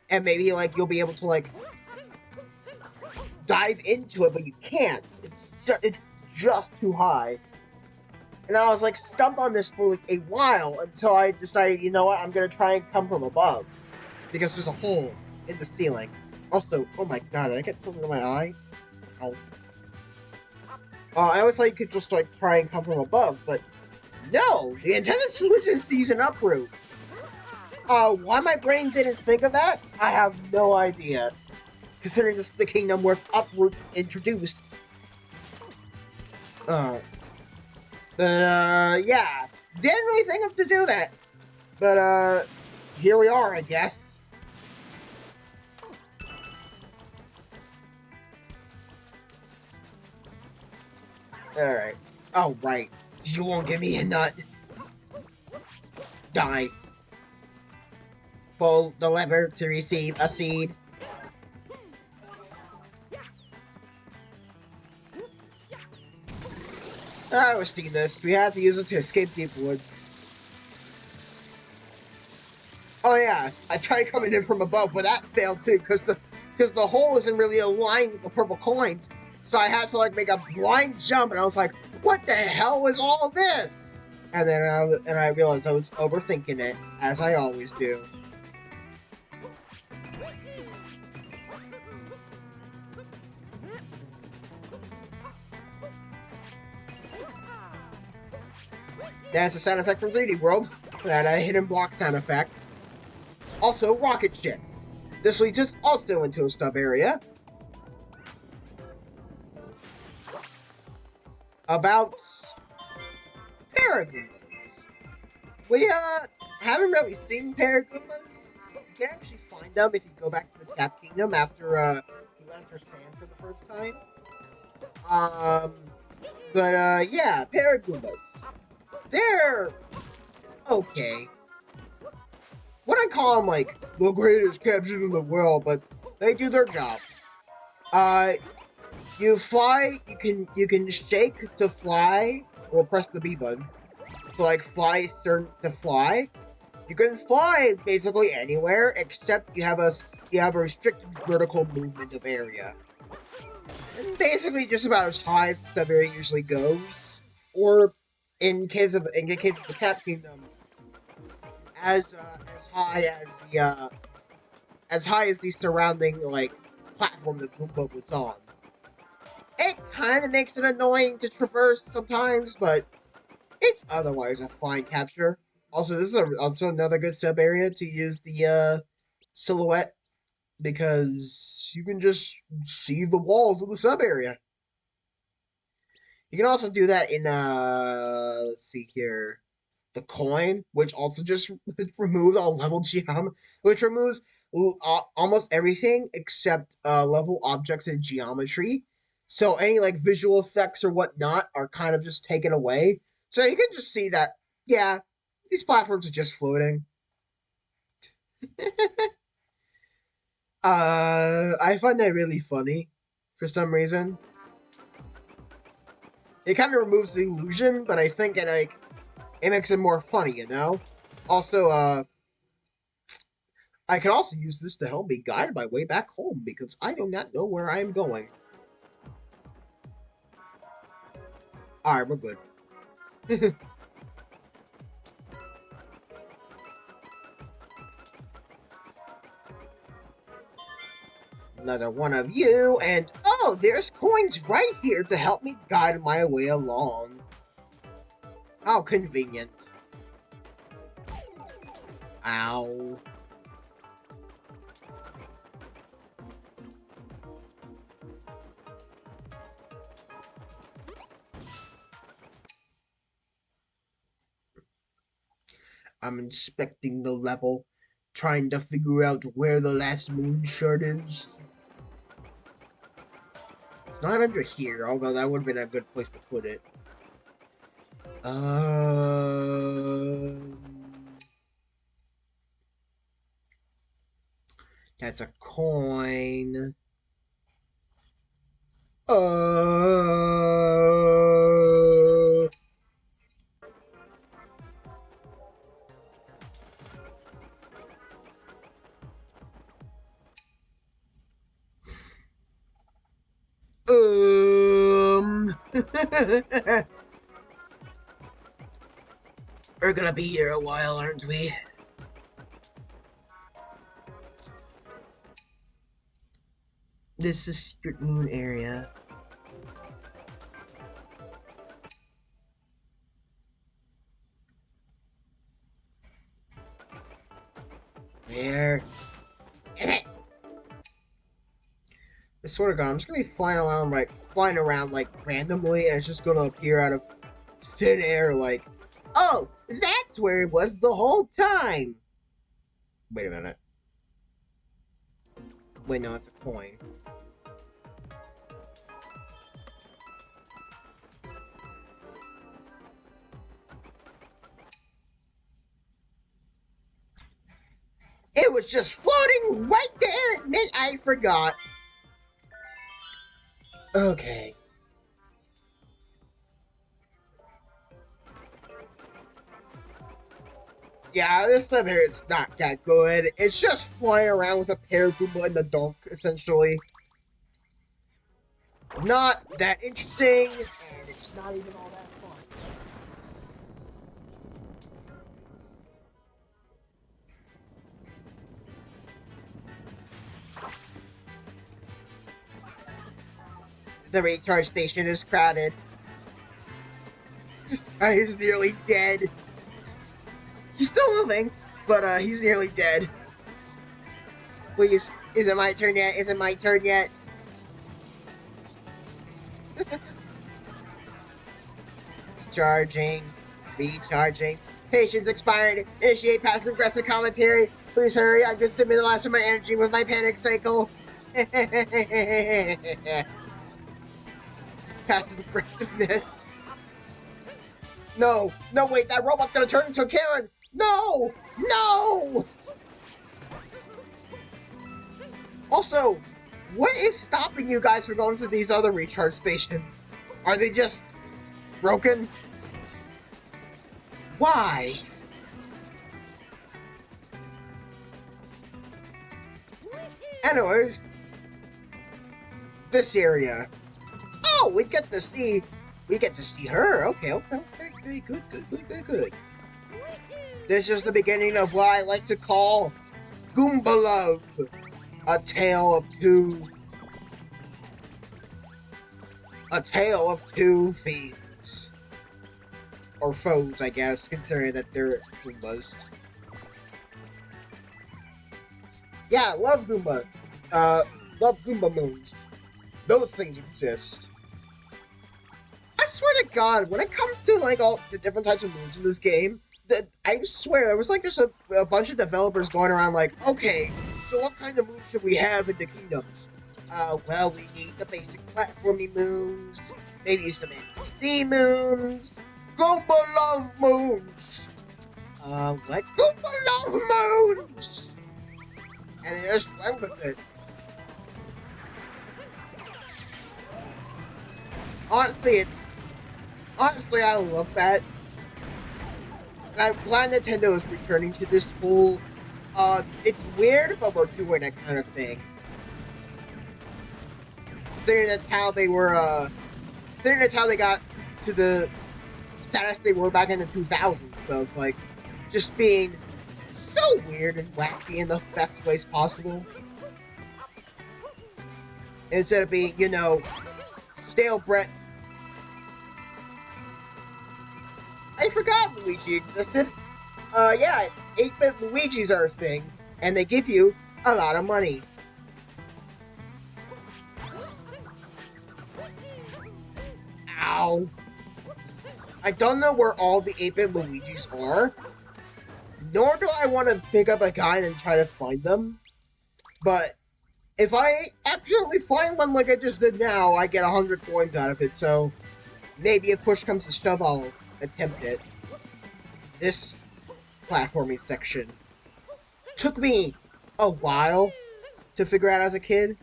And maybe, like, you'll be able to, like, dive into it, but you can't. It's just too high. And I was like stumped on this for like a while until I decided, you know what, I'm gonna try and come from above. Because there's a hole in the ceiling. Also, oh my god, did I get something in my eye? Ow. I always thought you could just like try and come from above, but no! The intended solution is to use an uproot. Why my brain didn't think of that? I have no idea. Considering this is the kingdom where uproots introduced. Yeah. Didn't really think of to do that. But, here we are, I guess. Alright. Oh, right. You won't give me a nut. Die. Pull the lever to receive a seed. I was thinking this. We had to use it to escape deep woods. Oh yeah, I tried coming in from above, but that failed too, because the hole isn't really aligned with the purple coins. So I had to like make a blind jump, and I was like, "What the hell is all this?" And then I realized I was overthinking it, as I always do. That's a sound effect from 3D World. That a hidden block sound effect. Also, rocket ship. This leads us also into a stub area. About Paragoombas. We haven't really seen Paragoombas. You can actually find them if you go back to the Tap Kingdom after you enter Sand for the first time. Yeah, Paragoombas. They're okay. What I call them like the greatest captions in the world, but they do their job. You fly. You can shake to fly, or press the B button to like fly to fly. You can fly basically anywhere except you have a restricted vertical movement of area. And basically just about as high as the sub area usually goes, or in case of the Cat Kingdom, as high as the surrounding like platform that Goomba was on. It kind of makes it annoying to traverse sometimes, but it's otherwise a fine capture. Also, this is also another good sub area to use the silhouette, because you can just see the walls of the sub area. You can also do that in let's see here, the coin, which also just removes all level geometry, which removes almost everything except level objects and geometry. So any like visual effects or whatnot are kind of just taken away. So you can just see that, yeah, these platforms are just floating. I find that really funny for some reason. It kind of removes the illusion, but I think it makes it more funny, you know? Also, I can also use this to help me guide my way back home, because I do not know where I am going. Alright, we're good. Another one of you, and oh, there's coins right here to help me guide my way along. How convenient. Ow. I'm inspecting the level, trying to figure out where the last moon shard is. It's not under here, although that would have been a good place to put it. That's a coin. We're gonna be here a while, aren't we? This is Secret Moon area. Where is it? I swear to God, I'm just gonna be flying around like randomly, and it's just gonna appear out of thin air, like, oh, that's where it was the whole time. Wait a minute. Wait, no, it's a coin. It was just floating right there, and then I forgot. Okay. Yeah, this time here it's not that good. It's just flying around with a Paragoomba in the dark, essentially. Not that interesting, and it's not even all that fun. The recharge station is crowded. This guy is nearly dead. He's still moving, but he's nearly dead. Please, is it my turn yet? Is it my turn yet? Recharging. Recharging. Patience expired. Initiate passive aggressive commentary. Please hurry. I've consumed the last of my energy with my panic cycle. Passive aggressiveness. No. No, wait. That robot's gonna turn into a Karen. No! No! Also, what is stopping you guys from going to these other recharge stations? Are they just broken? Why? Anyways, this area. Oh, we get to see her. Okay, good. This is the beginning of what I like to call Goomba Love, a tale of two fiends. Or foes, I guess, considering that they're Goombas. Yeah, love Goomba. Love Goomba moons. Those things exist. I swear to God, when it comes to like all the different types of moons in this game, I swear it was like there's a bunch of developers going around like, okay, so what kind of moons should we have in the kingdoms? Well, we need the basic platformy moons, maybe some NPC moons, Goomba Love moons. What? Goomba Love moons. And they just went with it. Honestly, I love that. And I'm glad Nintendo is returning to this whole, it's weird, but we're doing it kind of thing. Considering that's how they were, considering that's how they got to the status they were back in the 2000s. So it's like, just being so weird and wacky in the best ways possible. Instead of being, you know, stale Brett. I forgot Luigi existed. Yeah, 8-bit Luigis are a thing, and they give you a lot of money. Ow. I don't know where all the 8-bit Luigis are, Nor do I want to pick up a guide and try to find them. But if I absolutely find one like I just did now, I get 100 coins out of it. So maybe if push comes to shove, I'll attempt it. This platforming section took me a while to figure out as a kid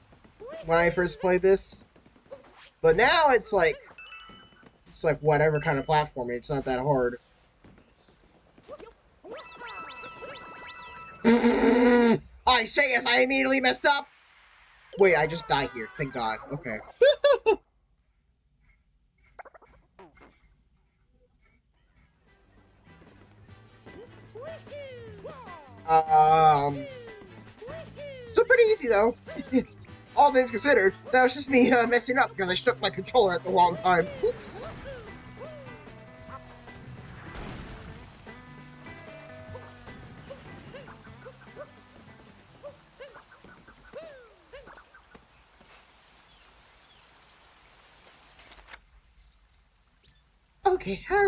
when I first played this. But now it's like whatever kind of platforming. It's not that hard. I say as I immediately mess up. Wait, I just died here. Thank God. Okay. So pretty easy though. All things considered, that was just me messing up because I shook my controller at the wrong time. Oops. Okay, how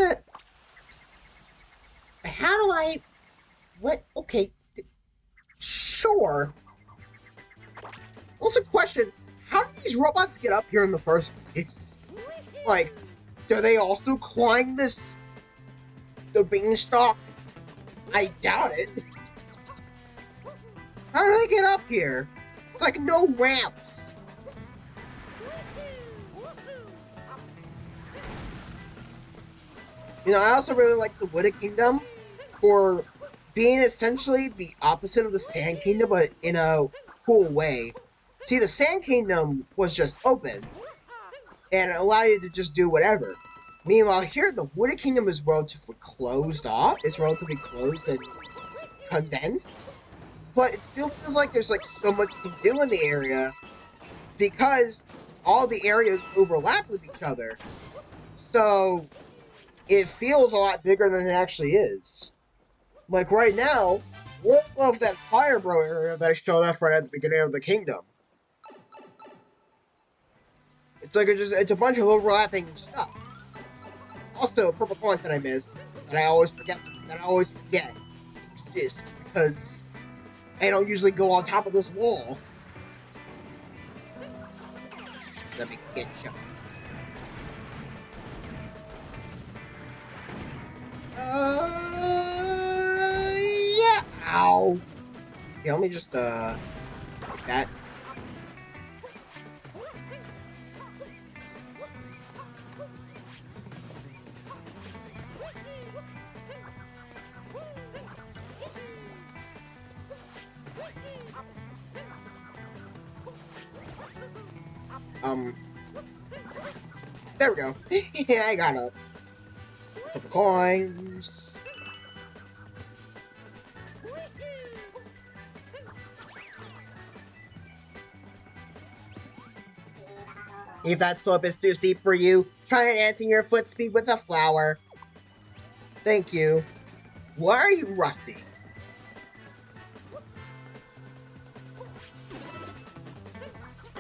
do I... What? Okay. Sure. Also, question, how do these robots get up here in the first place? Like, do they also climb the beanstalk? I doubt it. How do they get up here? It's like no ramps. You know, I also really like the Wooded Kingdom for being essentially the opposite of the Sand Kingdom, but in a cool way. See, the Sand Kingdom was just open, and it allowed you to just do whatever. Meanwhile, here, the Wooded Kingdom is relatively closed off. It's relatively closed and condensed. But it still feels like there's, like, so much to do in the area, because all the areas overlap with each other. So it feels a lot bigger than it actually is. Like right now, what of that fire bro area that I showed off right at the beginning of the kingdom? It's like it's a bunch of overlapping stuff. Also, purple coins that I missed that I always forget exist because I don't usually go on top of this wall. Let me get you. Yeah. Ow. Okay, let me just, like that. There we go. Yeah, I got up. Couple coins. If that slope is too steep for you, try enhancing your foot speed with a flower. Thank you. Why are you rusty?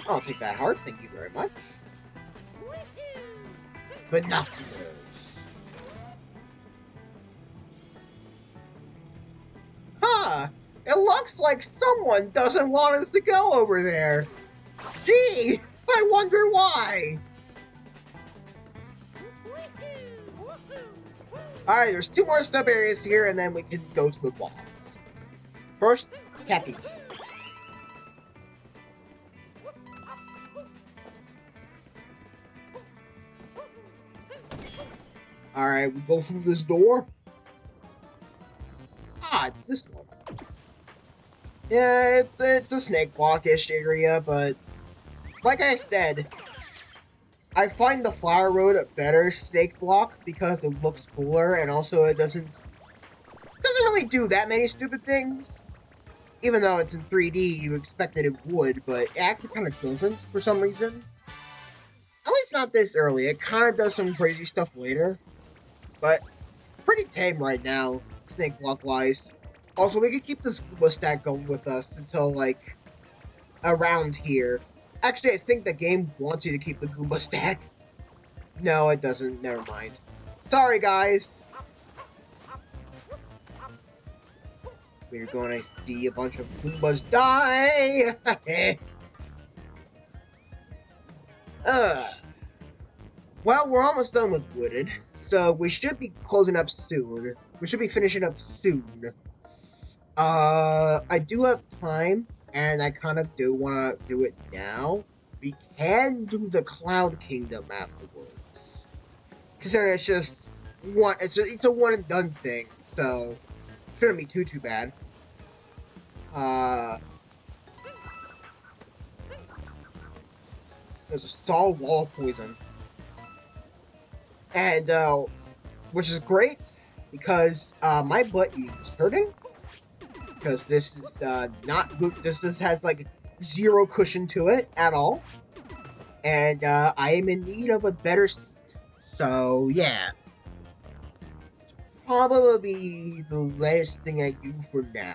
I'll take that heart, thank you very much. Binoculars. Huh! It looks like someone doesn't want us to go over there. Gee! I wonder why! Alright, there's 2 more stub areas here, and then we can go to the boss. First, Cappy. Alright, we go through this door. Ah, it's this one. Yeah, it's a snake block-ish area, but like I said, I find the Flower Road a better snake block because it looks cooler, and also it doesn't really do that many stupid things. Even though it's in 3D, you expected it would, but it actually kind of doesn't for some reason. At least not this early. It kind of does some crazy stuff later, but pretty tame right now, snake block-wise. Also, we can keep this Goomba stack going with us until, like, around here. Actually, I think the game wants you to keep the Goomba stack. No, it doesn't. Never mind. Sorry, guys. we're going to see a bunch of Goombas die! uh, well, we're almost done with Wooded, so we should be closing up soon. We should be finishing up soon. I do have time, and I kind of do want to do it now. We can do the Cloud Kingdom afterwards. Considering it's just one, it's a one and done thing, so shouldn't be too bad. There's a solid wall of poison, and which is great because my butt is hurting because this is not good. This has like zero cushion to it at all, and I am in need of a better seat. So yeah, probably be the last thing I do for now.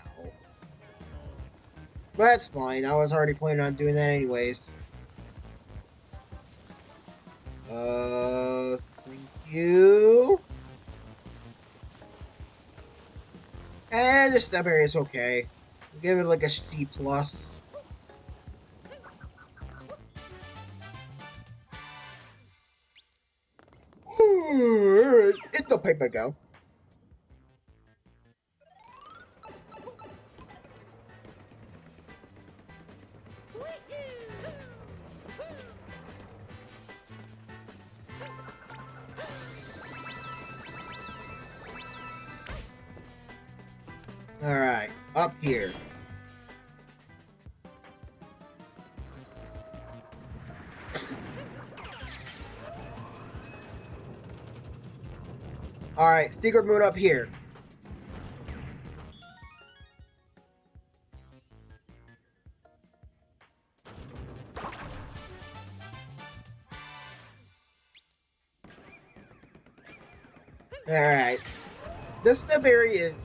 But that's fine. I was already planning on doing that anyways. Thank you. And the step area is okay. We'll give it like a C plus. Alright, it's the pipe I go. Alright, up here. Alright, secret moon up here. Alright. This step area is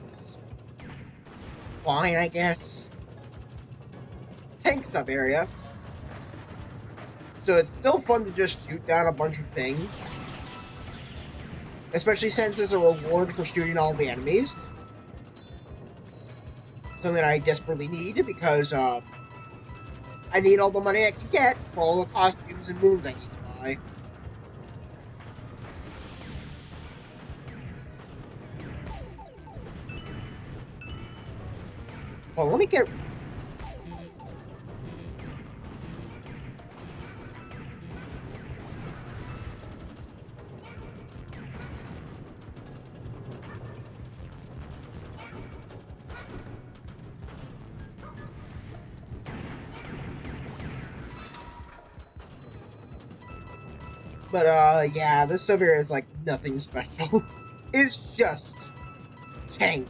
fine, I guess. Tank sub area. So it's still fun to just shoot down a bunch of things. Especially since there's a reward for shooting all the enemies. Something that I desperately need because I need all the money I can get for all the costumes and moons I need to buy. Well, let me get... But, yeah, this sub area is, like, nothing special. It's just tank.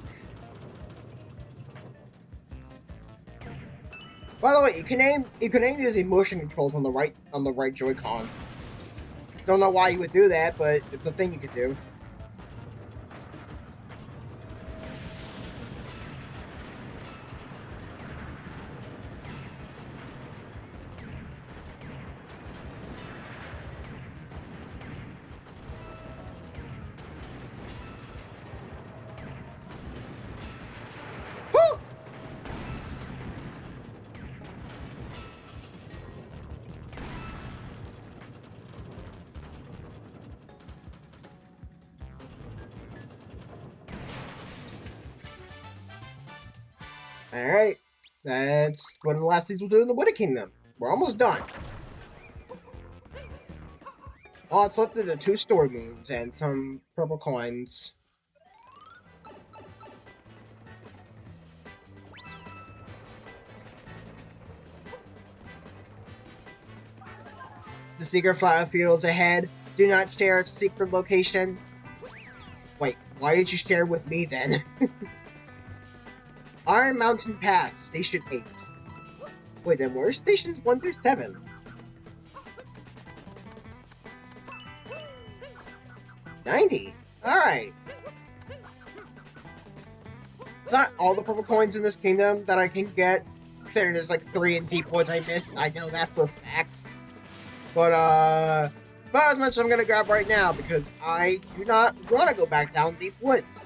By the way, you can aim using motion controls on the right Joy-Con. Don't know why you would do that, but it's a thing you could do. Alright, that's one of the last things we'll do in the Wooded Kingdom. We're almost done. All that's left are the 2 story moons and some purple coins. The secret flower field is ahead. Do not share its secret location. Wait, why did you share with me then? Iron Mountain Path, Station 8. Wait, then where's Stations 1 through 7? $90. Alright. It's not all the purple coins in this kingdom that I can get. There's like 3 in Deep Woods I missed. I know that for a fact. But, about as much as I'm gonna grab right now because I do not want to go back down Deep Woods.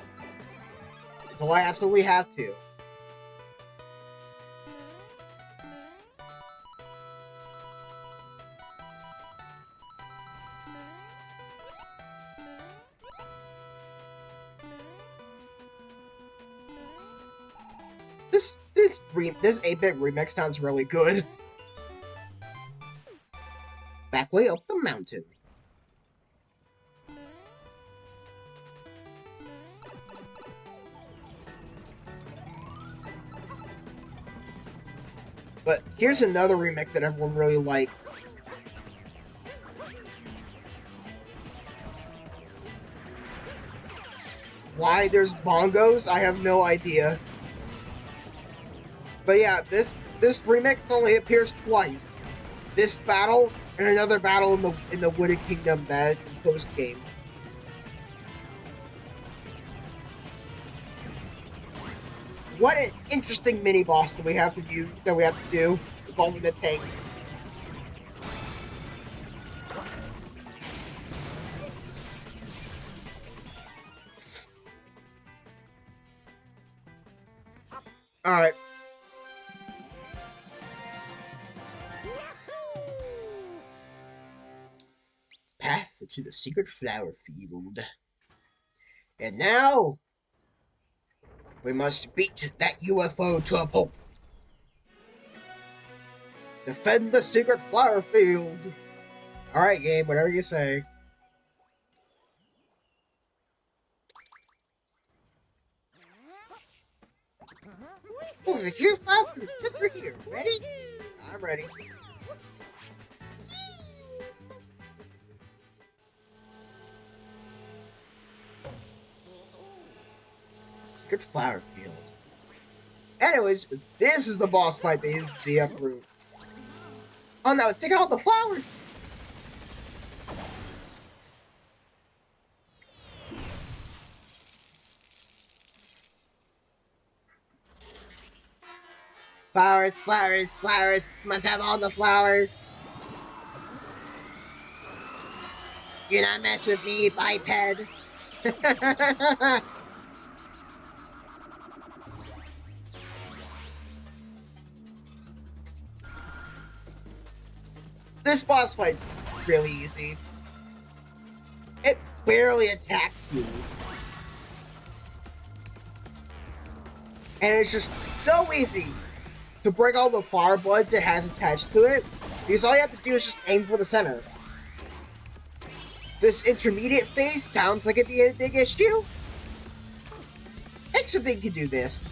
Until I absolutely have to. This 8-bit remix sounds really good. Back way up the mountain. But here's another remix that everyone really likes. Why there's bongos, I have no idea. But yeah, this remix only appears twice. This battle and another battle in the Wooded Kingdom that is in post game. What an interesting mini boss that we have to do involving the tank. Alright. Path to the secret flower field. And now we must beat that UFO to a pulp. Defend the secret flower field. Alright, game, whatever you say. Oh, the UFO is just for here. Ready? I'm ready. Secret flower field. Anyways, this is the boss fight that is the uproot. Oh no, it's taking all the flowers! Flowers, flowers, flowers. Must have all the flowers. Do not mess with me, biped. This boss fight's really easy. It barely attacks you. And it's just so easy to break all the flower buds it has attached to it, because all you have to do is just aim for the center. This intermediate phase sounds like it'd be a big issue. Extra thing can do this.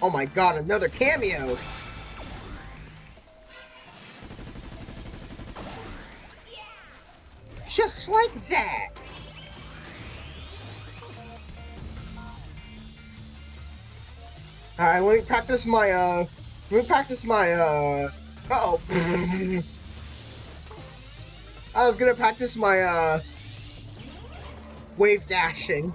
Oh my god, another cameo! Just like that! Alright, let me practice my, uh-oh. I was gonna practice my, wave dashing.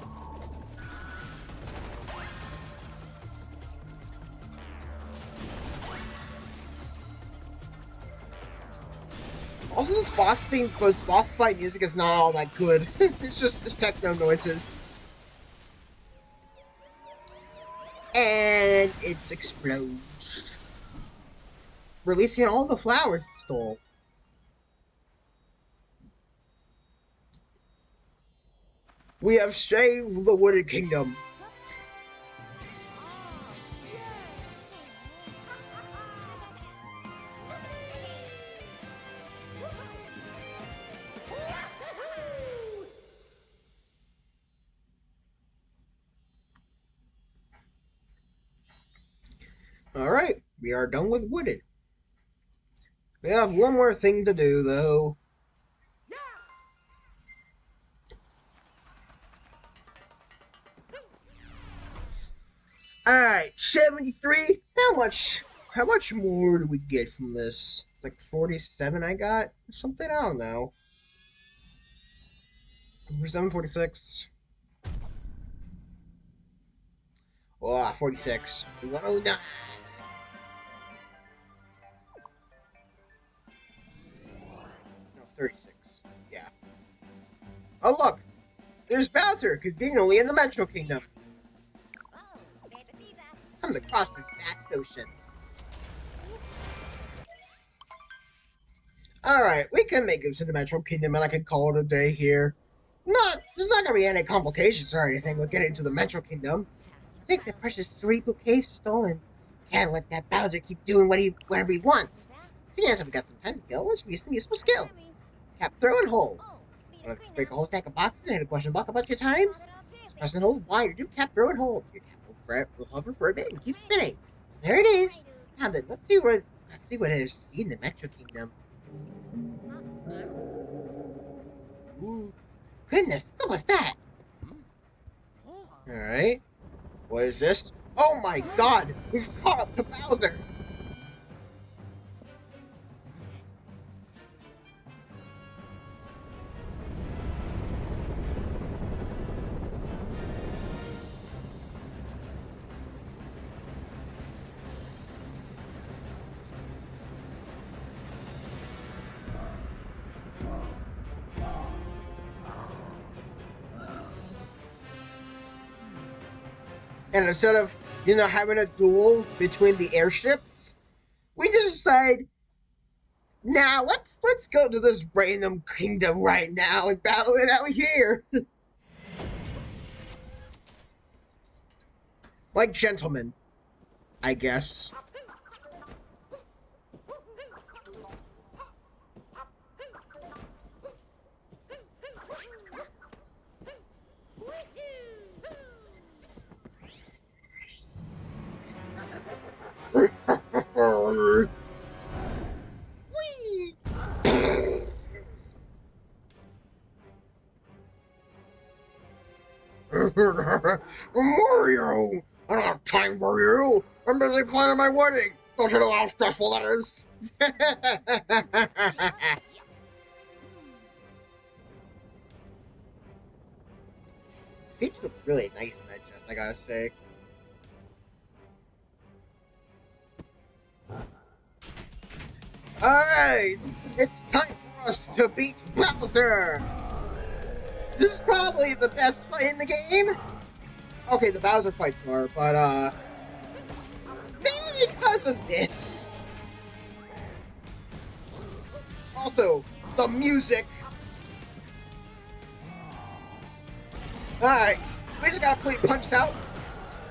Also, this boss fight music is not all that good. It's just techno noises. And it explodes, releasing all the flowers it stole. We have saved the Wooded Kingdom. Alright, we are done with Wooded. We have one more thing to do, though. Alright, 73. How much more do we get from this? Like 47 I got? Something, I don't know. 47, 46. Oh, 46. 109. No, 36. Oh look, there's Bowser, conveniently in the Metro Kingdom. Come to cross this vast ocean. Alright, we can make it to the Metro Kingdom and I can call it a day here. There's not gonna be any complications or anything with getting to the Metro Kingdom. I think the precious 3 bouquets stolen. Can't let that Bowser keep doing whatever he wants. Seeing as we got some time to kill, let's use some useful skills. Cap, throw, and hold. Want to break a whole stack of boxes and hit a question block a bunch of times? Press and hold Y to do cap, throw, and hold. Your cap will hover for a bit and keep spinning. There it is. Now then, let's see what there's to see in the Metro Kingdom. Ooh, goodness, what was that? Alright. What is this? Oh my god! We've caught up to Bowser! And instead of, having a duel between the airships, we just decide, now let's go to this random kingdom right now and battle it out here. Like gentlemen, I guess. Mario! I don't have time for you! I'm busy planning my wedding! Don't you know how stressful that is? Peach looks really nice in that dress, I gotta say. Alright! It's time for us to beat Bowser! This is probably the best fight in the game! Okay, the Bowser fights are, but, mainly because of this. Also, the music. Alright, we just got completely punched out.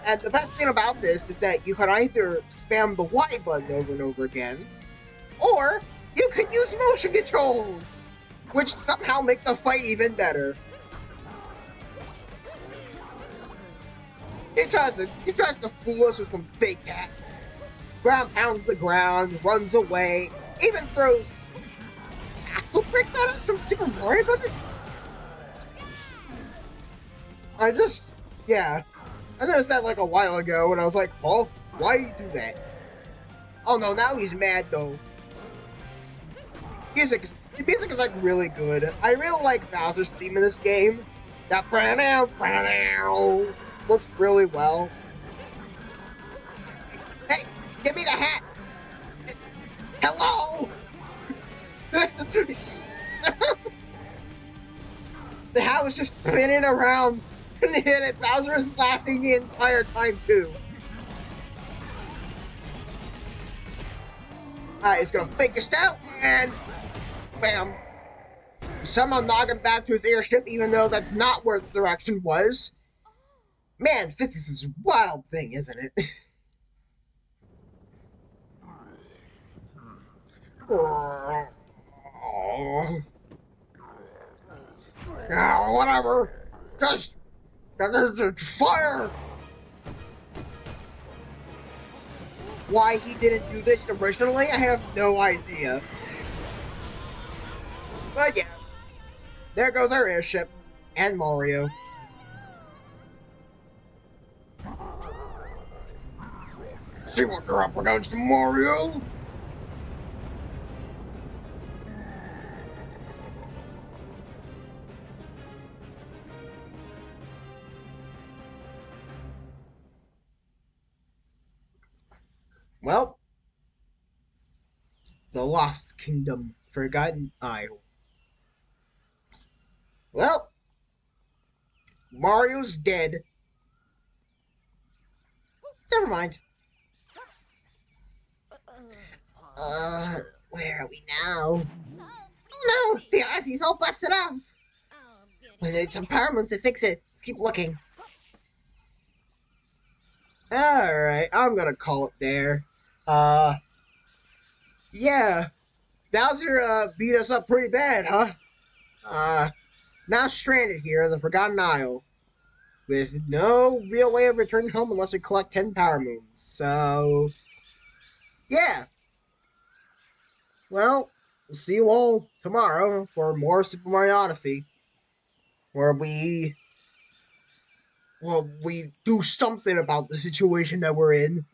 And the best thing about this is that you can either spam the Y button over and over again, or you can use motion controls, which somehow make the fight even better. He tries to fool us with some fake hats. Ground pounds the ground, runs away, even throws castle bricks at us from Super Mario Brothers. I noticed that like a while ago, and I was like, oh, why do you do that? Oh no, now he's mad though. Music is like really good. I really like Bowser's theme in this game. That works really well. Hey, give me the hat! Hello! The hat was just spinning around. Couldn't hit it. Bowser was laughing the entire time too. Alright, he's gonna fake us out and bam. Somehow knock him back to his airship, even though that's not where the direction was. Man, physics is a wild thing, isn't it? Oh, whatever. Just fire. Why he didn't do this originally, I have no idea. But yeah, there goes our airship and Mario. See what you're up against, Mario? Well, the Lost Kingdom, Forgotten Isle. Well, Mario's dead. Never mind. Where are we now? Oh no, the Odyssey's all busted up. We need some power moves to fix it. Let's keep looking. Alright, I'm gonna call it there. Yeah. Bowser, beat us up pretty bad, huh? Now stranded here in the Forgotten Isle, with no real way of returning home unless we collect 10 power moons. So, yeah. Well, see you all tomorrow for more Super Mario Odyssey, where we do something about the situation that we're in.